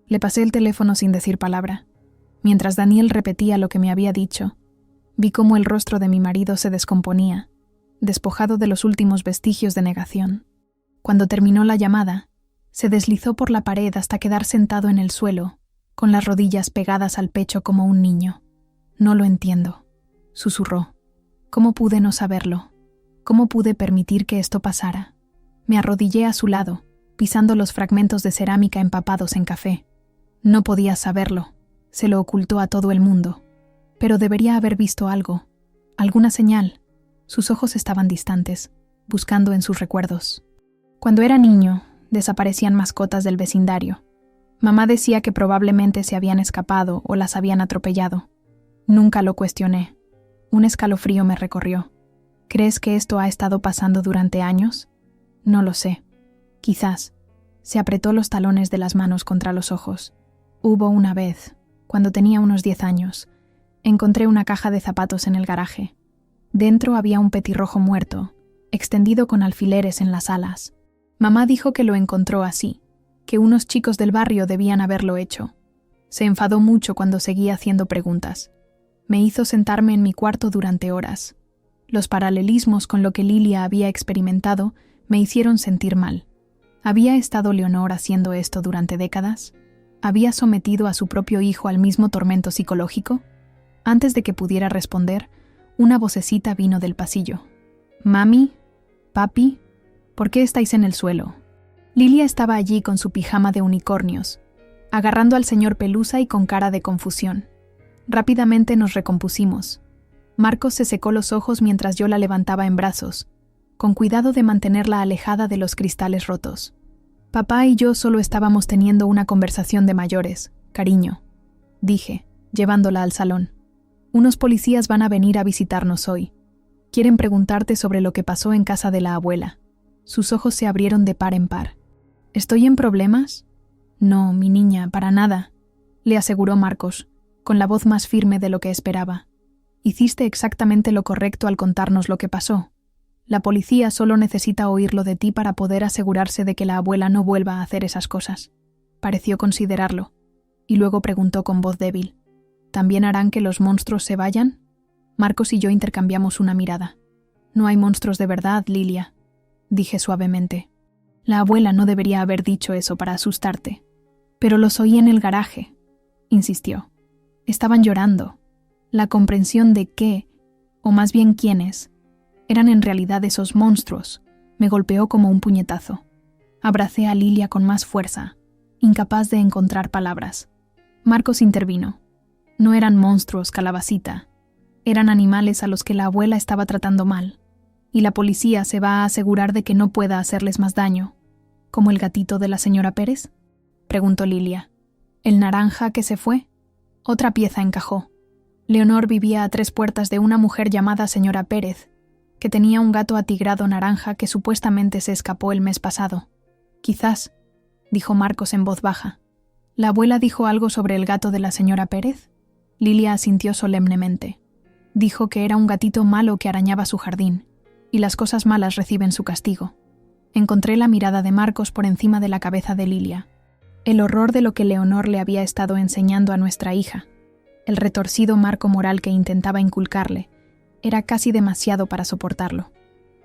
Le pasé el teléfono sin decir palabra. Mientras Daniel repetía lo que me había dicho, vi cómo el rostro de mi marido se descomponía, despojado de los últimos vestigios de negación. Cuando terminó la llamada, se deslizó por la pared hasta quedar sentado en el suelo, con las rodillas pegadas al pecho como un niño. «No lo entiendo», susurró. «¿Cómo pude no saberlo? ¿Cómo pude permitir que esto pasara?» Me arrodillé a su lado, pisando los fragmentos de cerámica empapados en café. No podía saberlo. Se lo ocultó a todo el mundo. Pero debería haber visto algo, alguna señal. Sus ojos estaban distantes, buscando en sus recuerdos. Cuando era niño, desaparecían mascotas del vecindario. Mamá decía que probablemente se habían escapado o las habían atropellado. Nunca lo cuestioné. Un escalofrío me recorrió. ¿Crees que esto ha estado pasando durante años? No lo sé. Quizás. Se apretó los talones de las manos contra los ojos. Hubo una vez, cuando tenía unos 10 años, encontré una caja de zapatos en el garaje. Dentro había un petirrojo muerto, extendido con alfileres en las alas. Mamá dijo que lo encontró así, que unos chicos del barrio debían haberlo hecho. Se enfadó mucho cuando seguía haciendo preguntas. Me hizo sentarme en mi cuarto durante horas. Los paralelismos con lo que Lilia había experimentado me hicieron sentir mal. ¿Había estado Leonor haciendo esto durante décadas? ¿Había sometido a su propio hijo al mismo tormento psicológico? Antes de que pudiera responder, una vocecita vino del pasillo. «Mami, papi, ¿por qué estáis en el suelo?» Lilia estaba allí con su pijama de unicornios, agarrando al señor Pelusa y con cara de confusión. Rápidamente nos recompusimos. Marcos se secó los ojos mientras yo la levantaba en brazos, con cuidado de mantenerla alejada de los cristales rotos. Papá y yo solo estábamos teniendo una conversación de mayores, cariño, dije, llevándola al salón. Unos policías van a venir a visitarnos hoy. Quieren preguntarte sobre lo que pasó en casa de la abuela. Sus ojos se abrieron de par en par. ¿Estoy en problemas? No, mi niña, para nada, le aseguró Marcos, con la voz más firme de lo que esperaba. Hiciste exactamente lo correcto al contarnos lo que pasó. La policía solo necesita oírlo de ti para poder asegurarse de que la abuela no vuelva a hacer esas cosas. Pareció considerarlo, y luego preguntó con voz débil. ¿También harán que los monstruos se vayan? Marcos y yo intercambiamos una mirada. No hay monstruos de verdad, Lilia, dije suavemente. La abuela no debería haber dicho eso para asustarte. Pero los oí en el garaje, insistió. Estaban llorando. La comprensión de qué, o más bien quiénes, eran en realidad esos monstruos, me golpeó como un puñetazo. Abracé a Lilia con más fuerza, incapaz de encontrar palabras. Marcos intervino. No eran monstruos, Calabacita. Eran animales a los que la abuela estaba tratando mal. Y la policía se va a asegurar de que no pueda hacerles más daño. ¿Como el gatito de la señora Pérez?, preguntó Lilia. ¿El naranja que se fue? Otra pieza encajó. Leonor vivía a 3 puertas de una mujer llamada señora Pérez, que tenía un gato atigrado naranja que supuestamente se escapó el mes pasado. Quizás, dijo Marcos en voz baja. ¿La abuela dijo algo sobre el gato de la señora Pérez? Lilia asintió solemnemente. Dijo que era un gatito malo que arañaba su jardín, y las cosas malas reciben su castigo. Encontré la mirada de Marcos por encima de la cabeza de Lilia. El horror de lo que Leonor le había estado enseñando a nuestra hija, el retorcido marco moral que intentaba inculcarle, era casi demasiado para soportarlo.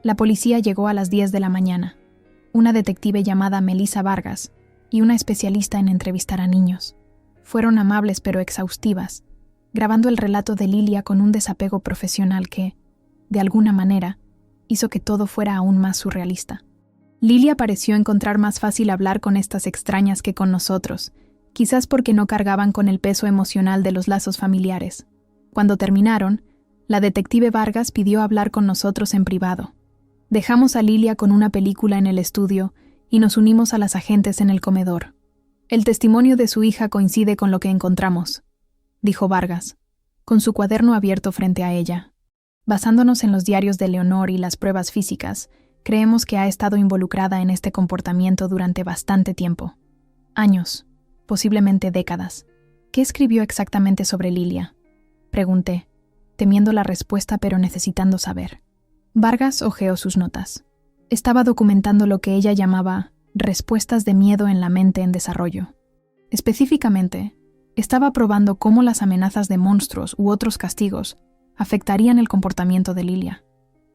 La policía llegó a las 10 de la mañana. Una detective llamada Melissa Vargas y una especialista en entrevistar a niños. Fueron amables pero exhaustivas, grabando el relato de Lilia con un desapego profesional que, de alguna manera, hizo que todo fuera aún más surrealista. Lilia pareció encontrar más fácil hablar con estas extrañas que con nosotros, quizás porque no cargaban con el peso emocional de los lazos familiares. Cuando terminaron, la detective Vargas pidió hablar con nosotros en privado. Dejamos a Lilia con una película en el estudio y nos unimos a las agentes en el comedor. El testimonio de su hija coincide con lo que encontramos, dijo Vargas, con su cuaderno abierto frente a ella. Basándonos en los diarios de Leonor y las pruebas físicas, creemos que ha estado involucrada en este comportamiento durante bastante tiempo. Años, posiblemente décadas. ¿Qué escribió exactamente sobre Lilia?, pregunté, temiendo la respuesta pero necesitando saber. Vargas hojeó sus notas. Estaba documentando lo que ella llamaba respuestas de miedo en la mente en desarrollo. Específicamente, estaba probando cómo las amenazas de monstruos u otros castigos afectarían el comportamiento de Lilia.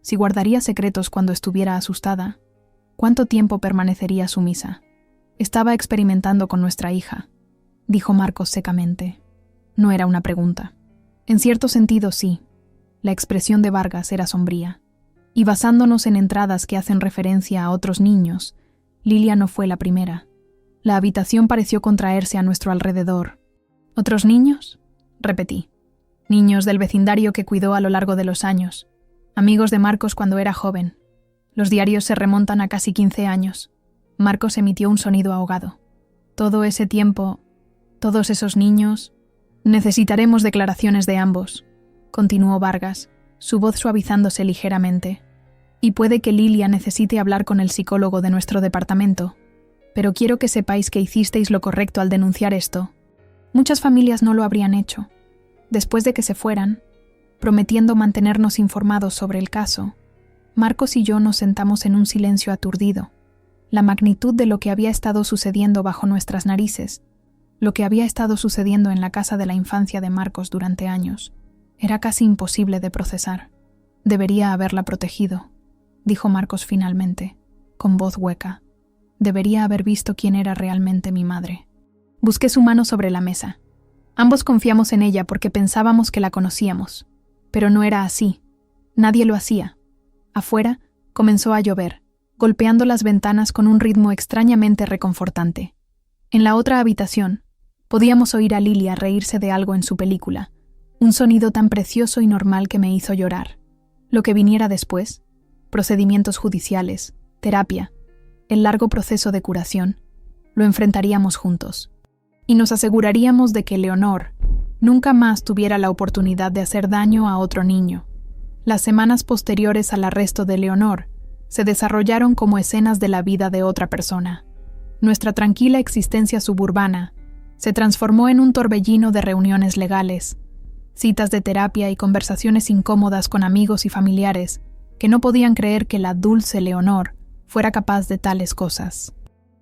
Si guardaría secretos cuando estuviera asustada, ¿cuánto tiempo permanecería sumisa? Estaba experimentando con nuestra hija, dijo Marcos secamente. No era una pregunta. En cierto sentido, sí. La expresión de Vargas era sombría. Y basándonos en entradas que hacen referencia a otros niños, Lilia no fue la primera. La habitación pareció contraerse a nuestro alrededor. ¿Otros niños? Repetí. Niños del vecindario que cuidó a lo largo de los años. Amigos de Marcos cuando era joven. Los diarios se remontan a casi 15 años. Marcos emitió un sonido ahogado. Todo ese tiempo, todos esos niños... Necesitaremos declaraciones de ambos, continuó Vargas, su voz suavizándose ligeramente. Y puede que Lilia necesite hablar con el psicólogo de nuestro departamento, pero quiero que sepáis que hicisteis lo correcto al denunciar esto. Muchas familias no lo habrían hecho. Después de que se fueran, prometiendo mantenernos informados sobre el caso, Marcos y yo nos sentamos en un silencio aturdido. La magnitud de lo que había estado sucediendo bajo nuestras narices, lo que había estado sucediendo en la casa de la infancia de Marcos durante años, era casi imposible de procesar. Debería haberla protegido, dijo Marcos finalmente, con voz hueca. Debería haber visto quién era realmente mi madre. Busqué su mano sobre la mesa. Ambos confiamos en ella porque pensábamos que la conocíamos, pero no era así. Nadie lo hacía. Afuera comenzó a llover, golpeando las ventanas con un ritmo extrañamente reconfortante. En la otra habitación, podíamos oír a Lilia reírse de algo en su película, un sonido tan precioso y normal que me hizo llorar. Lo que viniera después, procedimientos judiciales, terapia, el largo proceso de curación, lo enfrentaríamos juntos. Y nos aseguraríamos de que Leonor nunca más tuviera la oportunidad de hacer daño a otro niño. Las semanas posteriores al arresto de Leonor se desarrollaron como escenas de la vida de otra persona. Nuestra tranquila existencia suburbana se transformó en un torbellino de reuniones legales, citas de terapia y conversaciones incómodas con amigos y familiares que no podían creer que la dulce Leonor fuera capaz de tales cosas.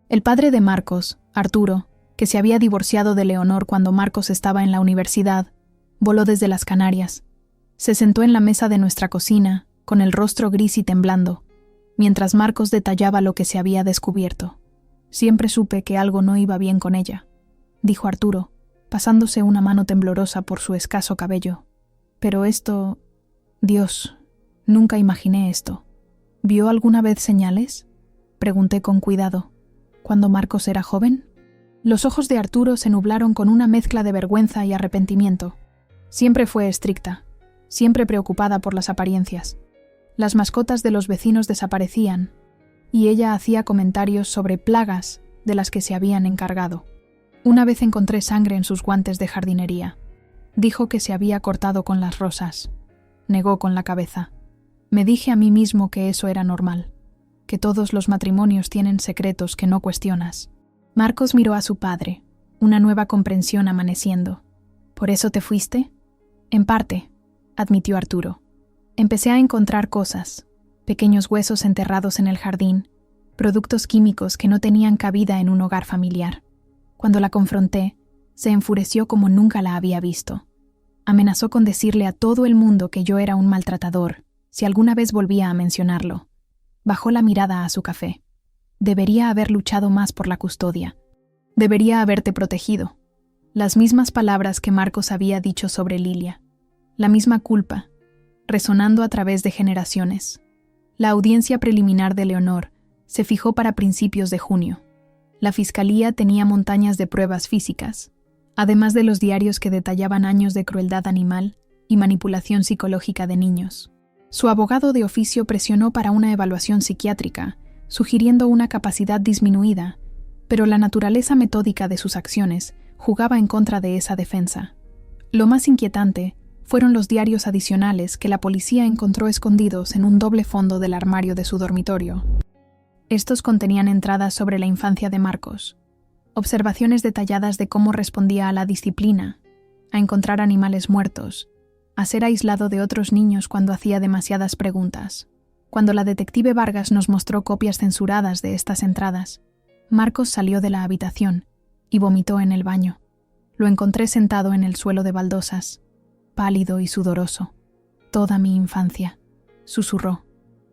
El padre de Marcos, Arturo, que se había divorciado de Leonor cuando Marcos estaba en la universidad, voló desde las Canarias. Se sentó en la mesa de nuestra cocina, con el rostro gris y temblando, mientras Marcos detallaba lo que se había descubierto. Siempre supe que algo no iba bien con ella, dijo Arturo, pasándose una mano temblorosa por su escaso cabello. Pero esto... Dios, nunca imaginé esto. ¿Vio alguna vez señales? Pregunté con cuidado. ¿Cuando Marcos era joven? Los ojos de Arturo se nublaron con una mezcla de vergüenza y arrepentimiento. Siempre fue estricta, siempre preocupada por las apariencias. Las mascotas de los vecinos desaparecían, y ella hacía comentarios sobre plagas de las que se habían encargado. Una vez encontré sangre en sus guantes de jardinería. Dijo que se había cortado con las rosas. Negó con la cabeza. Me dije a mí mismo que eso era normal, que todos los matrimonios tienen secretos que no cuestionas. Marcos miró a su padre, una nueva comprensión amaneciendo. ¿Por eso te fuiste? En parte, admitió Arturo. Empecé a encontrar cosas, pequeños huesos enterrados en el jardín, productos químicos que no tenían cabida en un hogar familiar. Cuando la confronté, se enfureció como nunca la había visto. Amenazó con decirle a todo el mundo que yo era un maltratador, si alguna vez volvía a mencionarlo. Bajó la mirada a su café. Debería haber luchado más por la custodia. Debería haberte protegido. Las mismas palabras que Marcos había dicho sobre Lilia. La misma culpa, resonando a través de generaciones. La audiencia preliminar de Leonor se fijó para principios de junio. La fiscalía tenía montañas de pruebas físicas, además de los diarios que detallaban años de crueldad animal y manipulación psicológica de niños. Su abogado de oficio presionó para una evaluación psiquiátrica, sugiriendo una capacidad disminuida, pero la naturaleza metódica de sus acciones jugaba en contra de esa defensa. Lo más inquietante fueron los diarios adicionales que la policía encontró escondidos en un doble fondo del armario de su dormitorio. Estos contenían entradas sobre la infancia de Marcos, observaciones detalladas de cómo respondía a la disciplina, a encontrar animales muertos, a ser aislado de otros niños cuando hacía demasiadas preguntas. Cuando la detective Vargas nos mostró copias censuradas de estas entradas, Marcos salió de la habitación y vomitó en el baño. Lo encontré sentado en el suelo de baldosas, pálido y sudoroso. Toda mi infancia, susurró.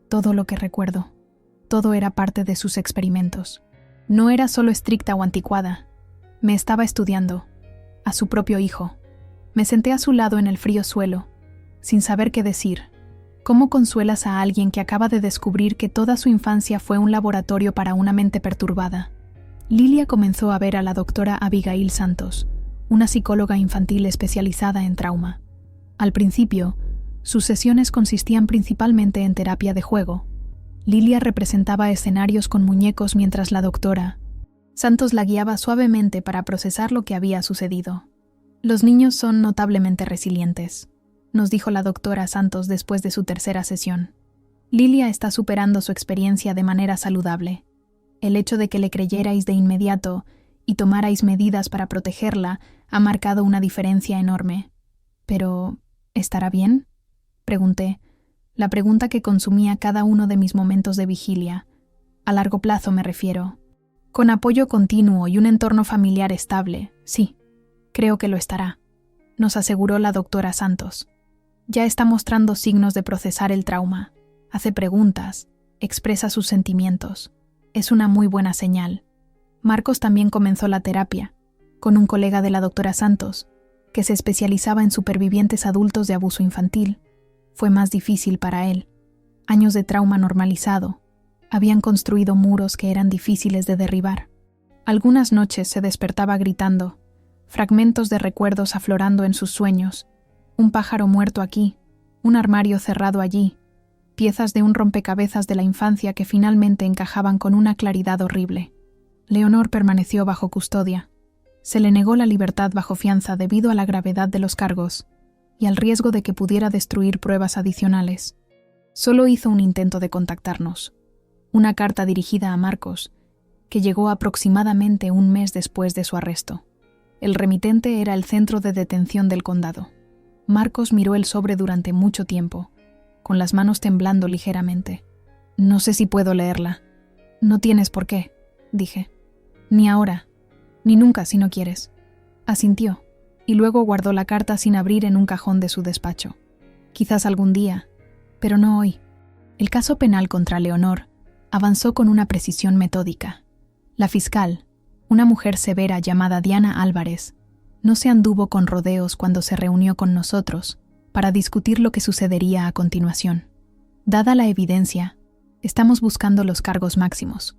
Todo lo que recuerdo. Todo era parte de sus experimentos. No era solo estricta o anticuada. Me estaba estudiando. A su propio hijo. Me senté a su lado en el frío suelo, sin saber qué decir. ¿Cómo consuelas a alguien que acaba de descubrir que toda su infancia fue un laboratorio para una mente perturbada? Lilia comenzó a ver a la doctora Abigail Santos, una psicóloga infantil especializada en trauma. Al principio, sus sesiones consistían principalmente en terapia de juego. Lilia representaba escenarios con muñecos mientras la doctora Santos la guiaba suavemente para procesar lo que había sucedido. Los niños son notablemente resilientes, nos dijo la doctora Santos después de su tercera sesión. Lilia está superando su experiencia de manera saludable. El hecho de que le creyerais de inmediato y tomarais medidas para protegerla ha marcado una diferencia enorme. Pero, ¿estará bien?, pregunté, la pregunta que consumía cada uno de mis momentos de vigilia. A largo plazo me refiero. Con apoyo continuo y un entorno familiar estable, sí, creo que lo estará, nos aseguró la doctora Santos. Ya está mostrando signos de procesar el trauma, hace preguntas, expresa sus sentimientos. Es una muy buena señal. Marcos también comenzó la terapia, con un colega de la doctora Santos, que se especializaba en supervivientes adultos de abuso infantil. Fue más difícil para él. Años de trauma normalizado. Habían construido muros que eran difíciles de derribar. Algunas noches se despertaba gritando, fragmentos de recuerdos aflorando en sus sueños. Un pájaro muerto aquí, un armario cerrado allí, piezas de un rompecabezas de la infancia que finalmente encajaban con una claridad horrible. Leonor permaneció bajo custodia. Se le negó la libertad bajo fianza debido a la gravedad de los cargos y al riesgo de que pudiera destruir pruebas adicionales. Solo hizo un intento de contactarnos. Una carta dirigida a Marcos, que llegó aproximadamente un mes después de su arresto. El remitente era el centro de detención del condado. Marcos miró el sobre durante mucho tiempo, con las manos temblando ligeramente. No sé si puedo leerla. No tienes por qué, dije. Ni ahora, ni nunca si no quieres. Asintió, y luego guardó la carta sin abrir en un cajón de su despacho. Quizás algún día, pero no hoy. El caso penal contra Leonor avanzó con una precisión metódica. La fiscal, una mujer severa llamada Diana Álvarez, no se anduvo con rodeos cuando se reunió con nosotros para discutir lo que sucedería a continuación. Dada la evidencia, estamos buscando los cargos máximos.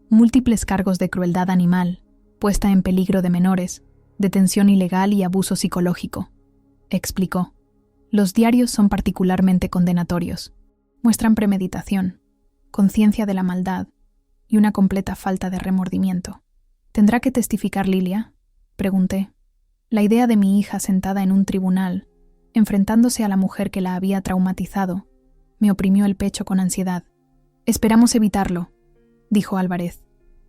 Múltiples cargos de crueldad animal, puesta en peligro de menores, detención ilegal y abuso psicológico, explicó. Los diarios son particularmente condenatorios. Muestran premeditación, conciencia de la maldad y una completa falta de remordimiento. ¿Tendrá que testificar Lilia?, pregunté. La idea de mi hija sentada en un tribunal, enfrentándose a la mujer que la había traumatizado, me oprimió el pecho con ansiedad. Esperamos evitarlo, dijo Álvarez.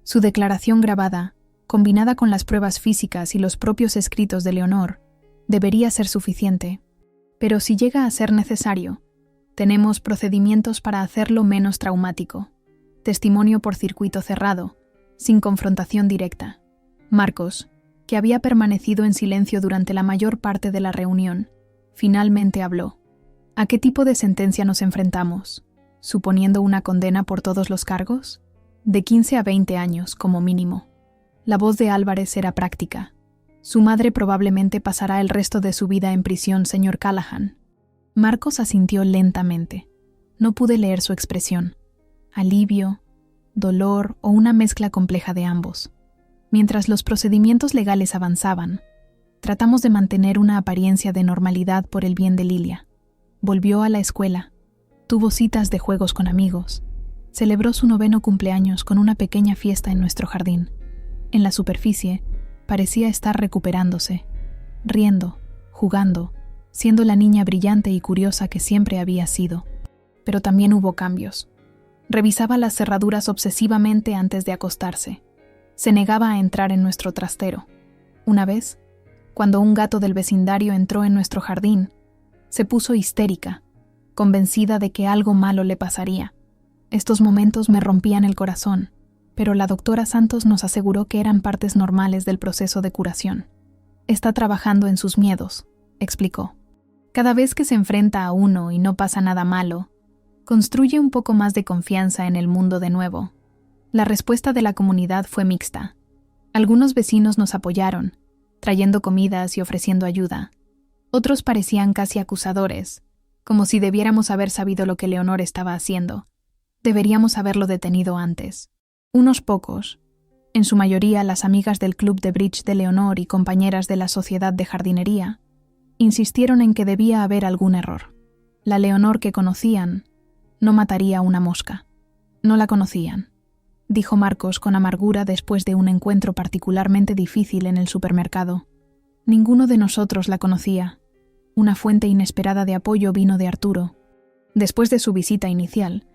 Su declaración grabada, combinada con las pruebas físicas y los propios escritos de Leonor, debería ser suficiente. Pero si llega a ser necesario, tenemos procedimientos para hacerlo menos traumático. Testimonio por circuito cerrado, sin confrontación directa. Marcos, que había permanecido en silencio durante la mayor parte de la reunión, finalmente habló. ¿A qué tipo de sentencia nos enfrentamos? ¿Suponiendo una condena por todos los cargos? De 15 a 20 años, como mínimo. La voz de Álvarez era práctica. Su madre probablemente pasará el resto de su vida en prisión, señor Callahan. Marcos asintió lentamente. No pude leer su expresión. Alivio, dolor o una mezcla compleja de ambos. Mientras los procedimientos legales avanzaban, tratamos de mantener una apariencia de normalidad por el bien de Lilia. Volvió a la escuela, tuvo citas de juegos con amigos, celebró su 9º cumpleaños con una pequeña fiesta en nuestro jardín. En la superficie, parecía estar recuperándose, riendo, jugando, siendo la niña brillante y curiosa que siempre había sido. Pero también hubo cambios. Revisaba las cerraduras obsesivamente antes de acostarse. Se negaba a entrar en nuestro trastero. Una vez, cuando un gato del vecindario entró en nuestro jardín, se puso histérica, convencida de que algo malo le pasaría. Estos momentos me rompían el corazón. pero la doctora Santos nos aseguró que eran partes normales del proceso de curación. Está trabajando en sus miedos, explicó. Cada vez que se enfrenta a uno y no pasa nada malo, construye un poco más de confianza en el mundo de nuevo. La respuesta de la comunidad fue mixta. Algunos vecinos nos apoyaron, trayendo comidas y ofreciendo ayuda. Otros parecían casi acusadores, como si debiéramos haber sabido lo que Leonor estaba haciendo. Deberíamos haberlo detenido antes. Unos pocos, en su mayoría las amigas del club de bridge de Leonor y compañeras de la sociedad de jardinería, insistieron en que debía haber algún error. La Leonor que conocían no mataría una mosca. No la conocían, dijo Marcos con amargura después de un encuentro particularmente difícil en el supermercado. Ninguno de nosotros la conocía. Una fuente inesperada de apoyo vino de Arturo. Después de su visita inicial,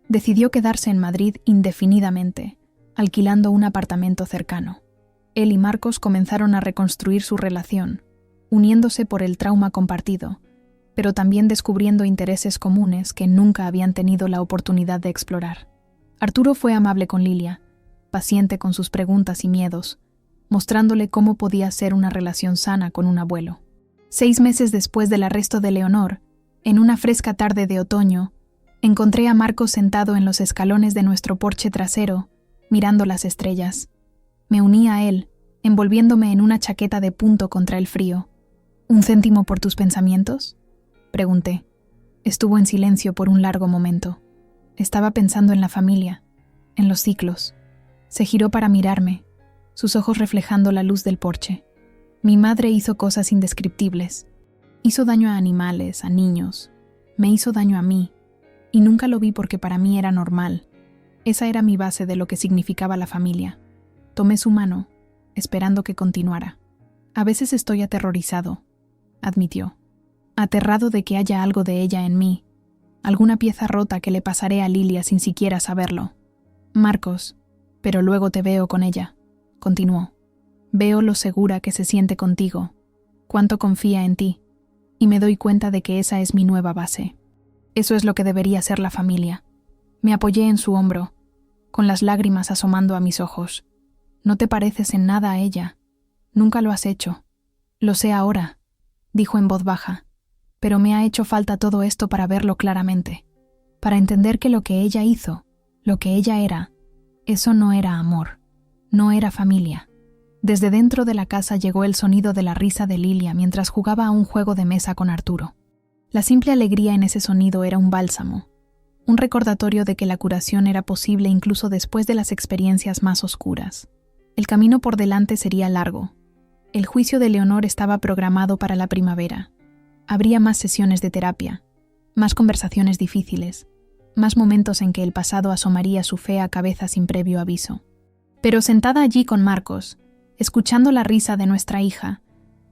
decidió quedarse en Madrid indefinidamente, alquilando un apartamento cercano. Él y Marcos comenzaron a reconstruir su relación, uniéndose por el trauma compartido, pero también descubriendo intereses comunes que nunca habían tenido la oportunidad de explorar. Arturo fue amable con Lilia, paciente con sus preguntas y miedos, mostrándole cómo podía ser una relación sana con un abuelo. 6 meses después del arresto de Leonor, en una fresca tarde de otoño, encontré a Marcos sentado en los escalones de nuestro porche trasero, mirando las estrellas. Me uní a él, envolviéndome en una chaqueta de punto contra el frío. ¿Un céntimo por tus pensamientos?, pregunté. Estuvo en silencio por un largo momento. Estaba pensando en la familia, en los ciclos. Se giró para mirarme, sus ojos reflejando la luz del porche. Mi madre hizo cosas indescriptibles. Hizo daño a animales, a niños. Me hizo daño a mí. Y nunca lo vi porque para mí era normal. Esa era mi base de lo que significaba la familia. Tomé su mano, esperando que continuara. A veces estoy aterrorizado, admitió. Aterrado de que haya algo de ella en mí. Alguna pieza rota que le pasaré a Lilia sin siquiera saberlo. Marcos, pero luego te veo con ella, continuó. Veo lo segura que se siente contigo, cuánto confía en ti, y me doy cuenta de que esa es mi nueva base. Eso es lo que debería ser la familia. Me apoyé en su hombro, con las lágrimas asomando a mis ojos. No te pareces en nada a ella. Nunca lo has hecho. Lo sé ahora, dijo en voz baja, pero me ha hecho falta todo esto para verlo claramente, para entender que lo que ella hizo, lo que ella era, eso no era amor, no era familia. Desde dentro de la casa llegó el sonido de la risa de Lilia mientras jugaba a un juego de mesa con Arturo. La simple alegría en ese sonido era un bálsamo, un recordatorio de que la curación era posible incluso después de las experiencias más oscuras. El camino por delante sería largo. El juicio de Leonor estaba programado para la primavera. Habría más sesiones de terapia, más conversaciones difíciles, más momentos en que el pasado asomaría su fea cabeza sin previo aviso. Pero sentada allí con Marcos, escuchando la risa de nuestra hija,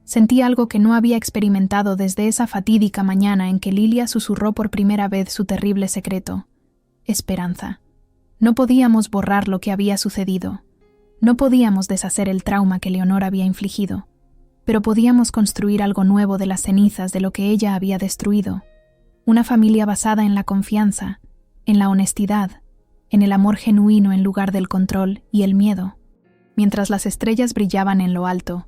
sentí algo que no había experimentado desde esa fatídica mañana en que Lilia susurró por primera vez su terrible secreto. Esperanza. No podíamos borrar lo que había sucedido. No podíamos deshacer el trauma que Leonor había infligido, pero podíamos construir algo nuevo de las cenizas de lo que ella había destruido. Una familia basada en la confianza, en la honestidad, en el amor genuino en lugar del control y el miedo. Mientras las estrellas brillaban en lo alto,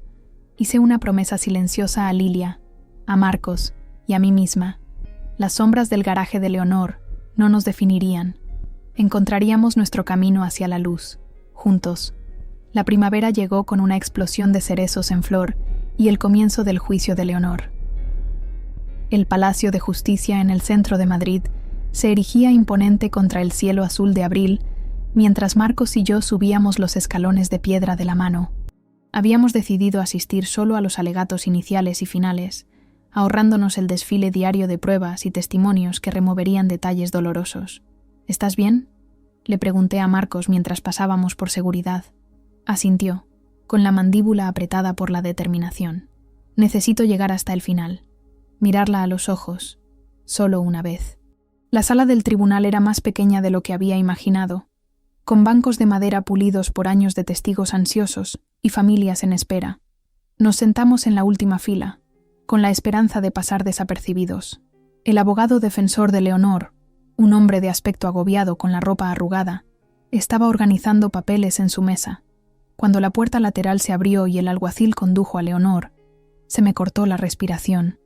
hice una promesa silenciosa a Lilia, a Marcos y a mí misma. Las sombras del garaje de Leonor no nos definirían. Encontraríamos nuestro camino hacia la luz, juntos. La primavera llegó con una explosión de cerezos en flor y el comienzo del juicio de Leonor. El Palacio de Justicia en el centro de Madrid se erigía imponente contra el cielo azul de abril, mientras Marcos y yo subíamos los escalones de piedra de la mano. Habíamos decidido asistir solo a los alegatos iniciales y finales, ahorrándonos el desfile diario de pruebas y testimonios que removerían detalles dolorosos. ¿Estás bien?, le pregunté a Marcos mientras pasábamos por seguridad. Asintió, con la mandíbula apretada por la determinación. Necesito llegar hasta el final, mirarla a los ojos, solo una vez. La sala del tribunal era más pequeña de lo que había imaginado, con bancos de madera pulidos por años de testigos ansiosos y familias en espera. Nos sentamos en la última fila, con la esperanza de pasar desapercibidos. El abogado defensor de Leonor, un hombre de aspecto agobiado con la ropa arrugada, Estaba organizando papeles en su mesa. Cuando la puerta lateral se abrió y el alguacil condujo a Leonor, se me cortó la respiración.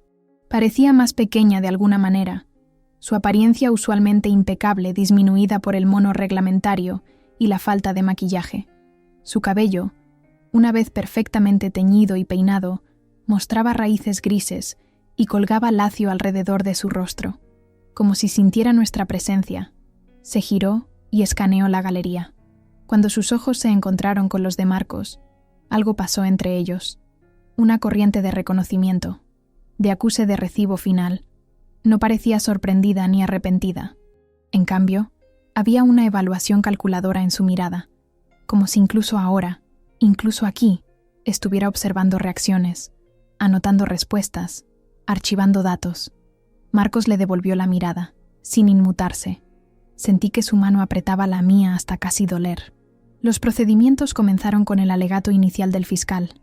Parecía más pequeña de alguna manera, su apariencia usualmente impecable disminuida por el mono reglamentario y la falta de maquillaje. Su cabello, una vez perfectamente teñido y peinado, mostraba raíces grises y colgaba lacio alrededor de su rostro, como si sintiera nuestra presencia. Se giró y escaneó la galería. Cuando sus ojos se encontraron con los de Marcos, algo pasó entre ellos. Una corriente de reconocimiento, de acuse de recibo final. No parecía sorprendida ni arrepentida. En cambio, había una evaluación calculadora en su mirada, como si incluso ahora, incluso aquí, estuviera observando reacciones, anotando respuestas, archivando datos. Marcos le devolvió la mirada, sin inmutarse. Sentí que su mano apretaba la mía hasta casi doler. Los procedimientos comenzaron con el alegato inicial del fiscal,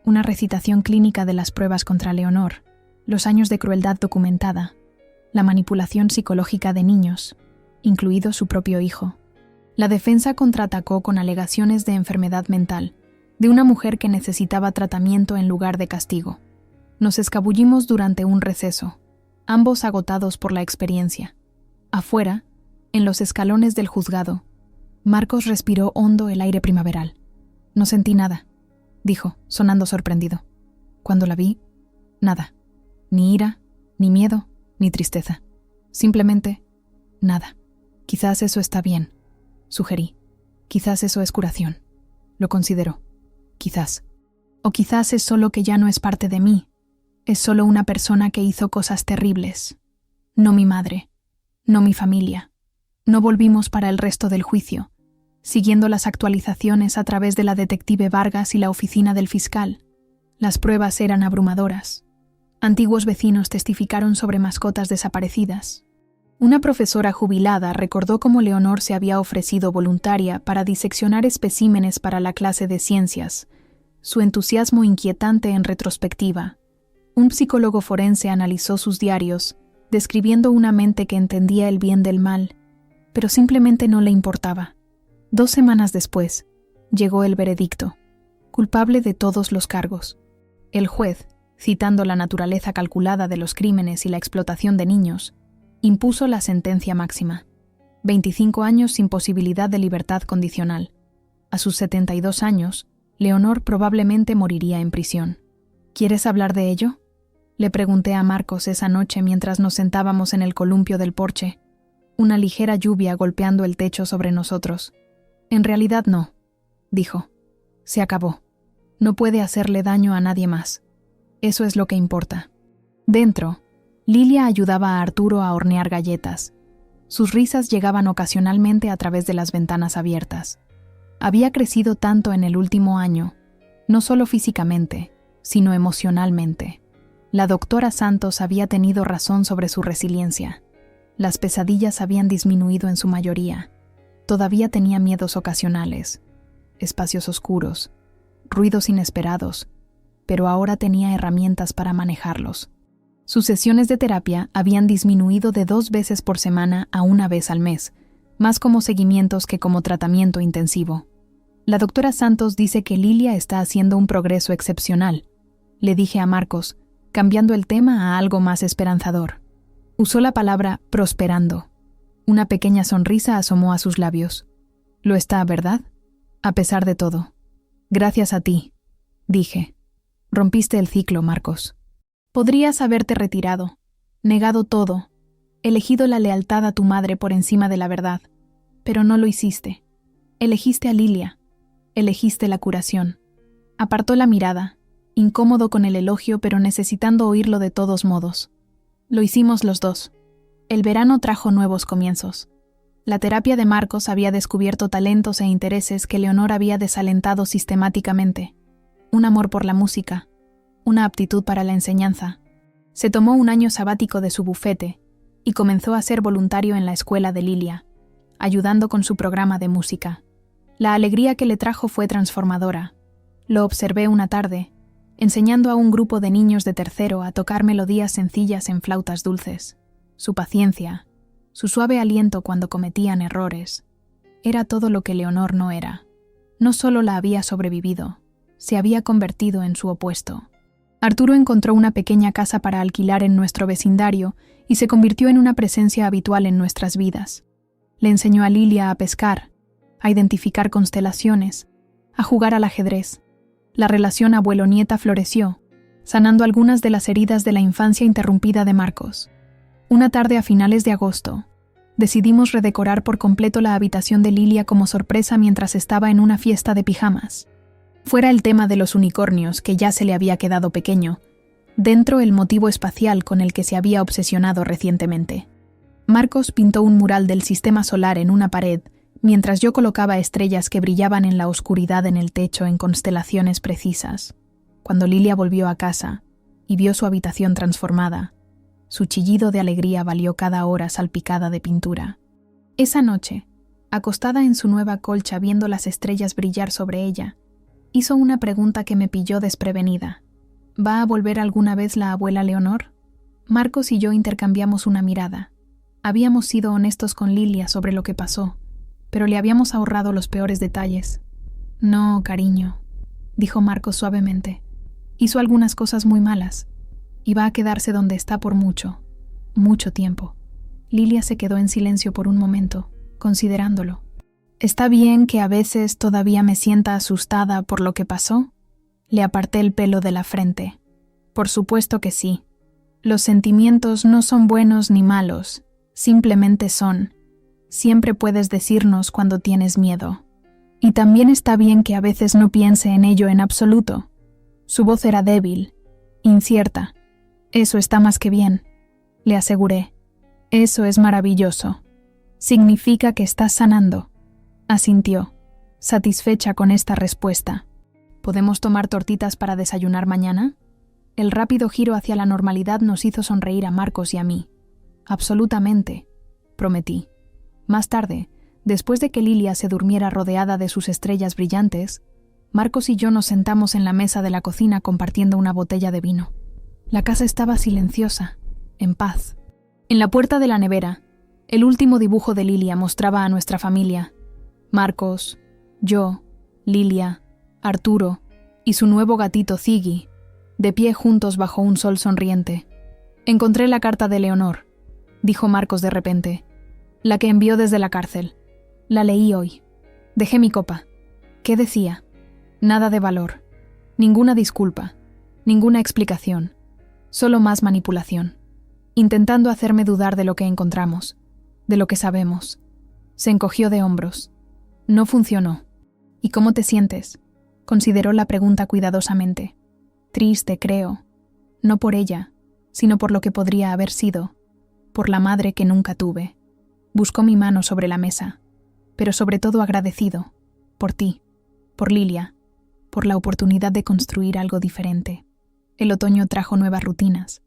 una recitación clínica de las pruebas contra Leonor, los años de crueldad documentada, la manipulación psicológica de niños, incluido su propio hijo. La defensa contraatacó con alegaciones de enfermedad mental, de una mujer que necesitaba tratamiento en lugar de castigo. Nos escabullimos durante un receso, ambos agotados por la experiencia. Afuera, en los escalones del juzgado, Marcos respiró hondo el aire primaveral. No sentí nada, dijo, sonando sorprendido. Cuando la vi, nada. Ni ira, ni miedo, ni tristeza. Simplemente, nada. Quizás eso está bien, sugerí. Quizás eso es curación. Lo considero. Quizás. O quizás es solo que ya no es parte de mí. Es solo una persona que hizo cosas terribles. No mi madre. No mi familia. No volvimos para el resto del juicio, siguiendo las actualizaciones a través de la detective Vargas y la oficina del fiscal. Las pruebas eran abrumadoras. Antiguos vecinos testificaron sobre mascotas desaparecidas. Una profesora jubilada recordó cómo Leonor se había ofrecido voluntaria para diseccionar especímenes para la clase de ciencias, su entusiasmo inquietante en retrospectiva. Un psicólogo forense analizó sus diarios, describiendo una mente que entendía el bien del mal, pero simplemente no le importaba. 2 semanas después, llegó el veredicto, culpable de todos los cargos. El juez, citando la naturaleza calculada de los crímenes y la explotación de niños, impuso la sentencia máxima: 25 años sin posibilidad de libertad condicional. A sus 72 años, Leonor probablemente moriría en prisión. ¿Quieres hablar de ello?, le pregunté a Marcos esa noche mientras nos sentábamos en el columpio del porche, una ligera lluvia golpeando el techo sobre nosotros. En realidad no, dijo. Se acabó. No puede hacerle daño a nadie más. Eso es lo que importa. Dentro, Lilia ayudaba a Arturo a hornear galletas. Sus risas llegaban ocasionalmente a través de las ventanas abiertas. Había crecido tanto en el último año, no solo físicamente, sino emocionalmente. La doctora Santos había tenido razón sobre su resiliencia. Las pesadillas habían disminuido en su mayoría. Todavía tenía miedos ocasionales, espacios oscuros, ruidos inesperados, pero ahora tenía herramientas para manejarlos. Sus sesiones de terapia habían disminuido de 2 veces por semana a 1 vez al mes, más como seguimientos que como tratamiento intensivo. La doctora Santos dice que Lilia está haciendo un progreso excepcional, le dije a Marcos, cambiando el tema a algo más esperanzador. Usó la palabra prosperando. Una pequeña sonrisa asomó a sus labios. Lo está, ¿verdad? A pesar de todo. Gracias a ti, dije. Rompiste el ciclo, Marcos. Podrías haberte retirado, negado todo, elegido la lealtad a tu madre por encima de la verdad, pero no lo hiciste. Elegiste a Lilia, elegiste la curación. Apartó la mirada, incómodo con el elogio pero necesitando oírlo de todos modos. Lo hicimos los dos. El verano trajo nuevos comienzos. La terapia de Marcos había descubierto talentos e intereses que Leonor había desalentado sistemáticamente. Un amor por la música, una aptitud para la enseñanza. Se tomó un año sabático de su bufete y comenzó a ser voluntario en la escuela de Lilia, ayudando con su programa de música. La alegría que le trajo fue transformadora. Lo observé una tarde, enseñando a un grupo de niños de tercero a tocar melodías sencillas en flautas dulces. Su paciencia, su suave aliento cuando cometían errores. Era todo lo que Leonor no era. No solo la había sobrevivido, se había convertido en su opuesto. Arturo encontró una pequeña casa para alquilar en nuestro vecindario y se convirtió en una presencia habitual en nuestras vidas. Le enseñó a Lilia a pescar, a identificar constelaciones, a jugar al ajedrez. La relación abuelo-nieta floreció, sanando algunas de las heridas de la infancia interrumpida de Marcos. Una tarde a finales de agosto, decidimos redecorar por completo la habitación de Lilia como sorpresa mientras estaba en una fiesta de pijamas. Fuera el tema de los unicornios, que ya se le había quedado pequeño, dentro el motivo espacial con el que se había obsesionado recientemente. Marcos pintó un mural del sistema solar en una pared, mientras yo colocaba estrellas que brillaban en la oscuridad en el techo en constelaciones precisas. Cuando Lilia volvió a casa y vio su habitación transformada, su chillido de alegría valió cada hora salpicada de pintura. Esa noche, acostada en su nueva colcha viendo las estrellas brillar sobre ella, hizo una pregunta que me pilló desprevenida. ¿Va a volver alguna vez la abuela Leonor? Marcos y yo intercambiamos una mirada. Habíamos sido honestos con Lilia sobre lo que pasó, pero le habíamos ahorrado los peores detalles. No, cariño, dijo Marcos suavemente. Hizo algunas cosas muy malas, y va a quedarse donde está por mucho, mucho tiempo. Lilia se quedó en silencio por un momento, considerándolo. ¿Está bien que a veces todavía me sienta asustada por lo que pasó? Le aparté el pelo de la frente. Por supuesto que sí. Los sentimientos no son buenos ni malos, simplemente son. Siempre puedes decirnos cuando tienes miedo. Y también está bien que a veces no piense en ello en absoluto. Su voz era débil, incierta. Eso está más que bien, le aseguré. Eso es maravilloso. Significa que estás sanando. Asintió, satisfecha con esta respuesta. ¿Podemos tomar tortitas para desayunar mañana? El rápido giro hacia la normalidad nos hizo sonreír a Marcos y a mí. Absolutamente, prometí. Más tarde, después de que Lilia se durmiera rodeada de sus estrellas brillantes, Marcos y yo nos sentamos en la mesa de la cocina compartiendo una botella de vino. La casa estaba silenciosa, en paz. En la puerta de la nevera, el último dibujo de Lilia mostraba a nuestra familia. Marcos, yo, Lilia, Arturo y su nuevo gatito Ziggy, de pie juntos bajo un sol sonriente. Encontré la carta de Leonor, dijo Marcos de repente. La que envió desde la cárcel. La leí hoy. Dejé mi copa. ¿Qué decía? Nada de valor. Ninguna disculpa. Ninguna explicación. Solo más manipulación. Intentando hacerme dudar de lo que encontramos. De lo que sabemos. Se encogió de hombros. No funcionó. ¿Y cómo te sientes? Consideró la pregunta cuidadosamente. Triste, creo. No por ella, sino por lo que podría haber sido. Por la madre que nunca tuve. Buscó mi mano sobre la mesa, pero sobre todo agradecido. Por ti. Por Lilia. Por la oportunidad de construir algo diferente. El otoño trajo nuevas rutinas.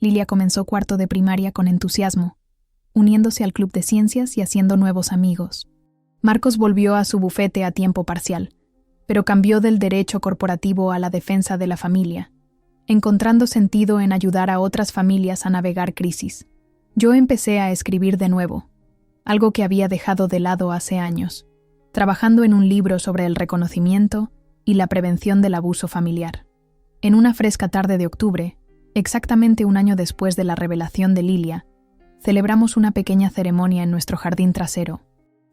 Lilia comenzó cuarto de primaria con entusiasmo, uniéndose al club de ciencias y haciendo nuevos amigos. Marcos volvió a su bufete a tiempo parcial, pero cambió del derecho corporativo a la defensa de la familia, encontrando sentido en ayudar a otras familias a navegar crisis. Yo empecé a escribir de nuevo, algo que había dejado de lado hace años, trabajando en un libro sobre el reconocimiento y la prevención del abuso familiar. En una fresca tarde de octubre, exactamente un año después de la revelación de Lilia, celebramos una pequeña ceremonia en nuestro jardín trasero.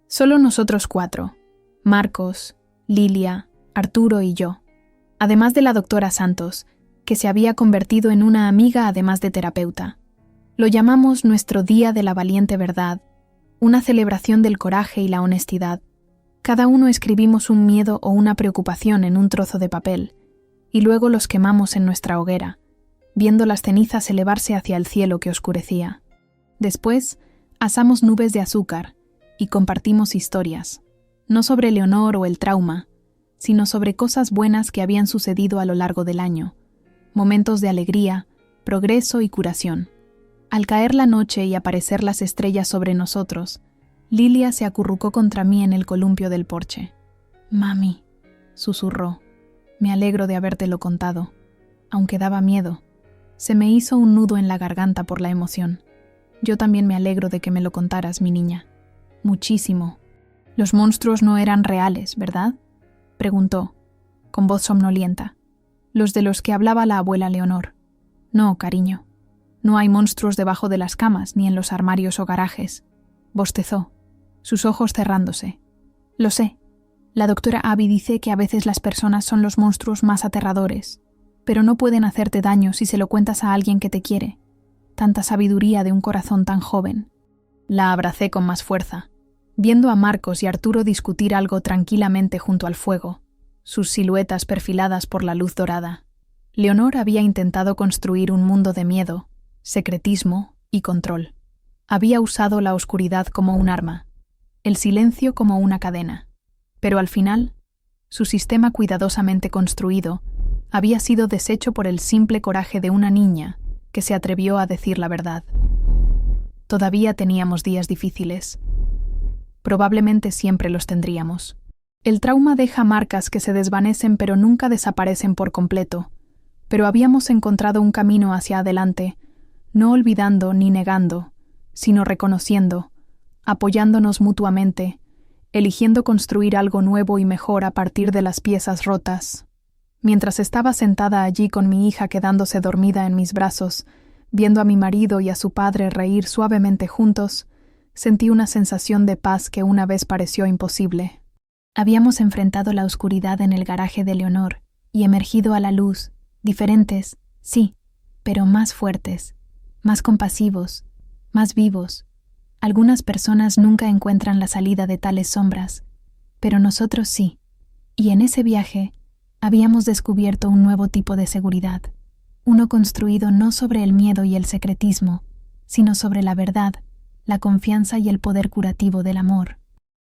Solo nosotros 4, Marcos, Lilia, Arturo y yo, además de la doctora Santos, que se había convertido en una amiga además de terapeuta. Lo llamamos nuestro Día de la Valiente Verdad, una celebración del coraje y la honestidad. Cada uno escribimos un miedo o una preocupación en un trozo de papel, y luego los quemamos en nuestra hoguera, viendo las cenizas elevarse hacia el cielo que oscurecía. Después, asamos nubes de azúcar y compartimos historias, no sobre Leonor o el trauma, sino sobre cosas buenas que habían sucedido a lo largo del año, momentos de alegría, progreso y curación. Al caer la noche y aparecer las estrellas sobre nosotros, Lilia se acurrucó contra mí en el columpio del porche. «Mami», susurró, «me alegro de habértelo contado, aunque daba miedo. Se me hizo un nudo en la garganta por la emoción. Yo también me alegro de que me lo contaras, mi niña. Muchísimo». Los monstruos no eran reales, ¿verdad?, preguntó, con voz somnolienta. Los de los que hablaba la abuela Leonor. No, cariño. No hay monstruos debajo de las camas ni en los armarios o garajes. Bostezó, sus ojos cerrándose. Lo sé. La doctora Abby dice que a veces las personas son los monstruos más aterradores, pero no pueden hacerte daño si se lo cuentas a alguien que te quiere. Tanta sabiduría de un corazón tan joven. La abracé con más fuerza, viendo a Marcos y Arturo discutir algo tranquilamente junto al fuego, sus siluetas perfiladas por la luz dorada. Leonor había intentado construir un mundo de miedo, secretismo y control. Había usado la oscuridad como un arma, el silencio como una cadena. Pero al final, su sistema cuidadosamente construido había sido deshecho por el simple coraje de una niña que se atrevió a decir la verdad. Todavía teníamos días difíciles. Probablemente siempre los tendríamos. El trauma deja marcas que se desvanecen pero nunca desaparecen por completo. Pero habíamos encontrado un camino hacia adelante, no olvidando ni negando, sino reconociendo, apoyándonos mutuamente, eligiendo construir algo nuevo y mejor a partir de las piezas rotas. Mientras estaba sentada allí con mi hija quedándose dormida en mis brazos, viendo a mi marido y a su padre reír suavemente juntos, sentí una sensación de paz que una vez pareció imposible. Habíamos enfrentado la oscuridad en el garaje de Leonor y emergido a la luz, diferentes, sí, pero más fuertes, más compasivos, más vivos. Algunas personas nunca encuentran la salida de tales sombras, pero nosotros sí. Y en ese viaje habíamos descubierto un nuevo tipo de seguridad, uno construido no sobre el miedo y el secretismo, sino sobre la verdad, la confianza y el poder curativo del amor.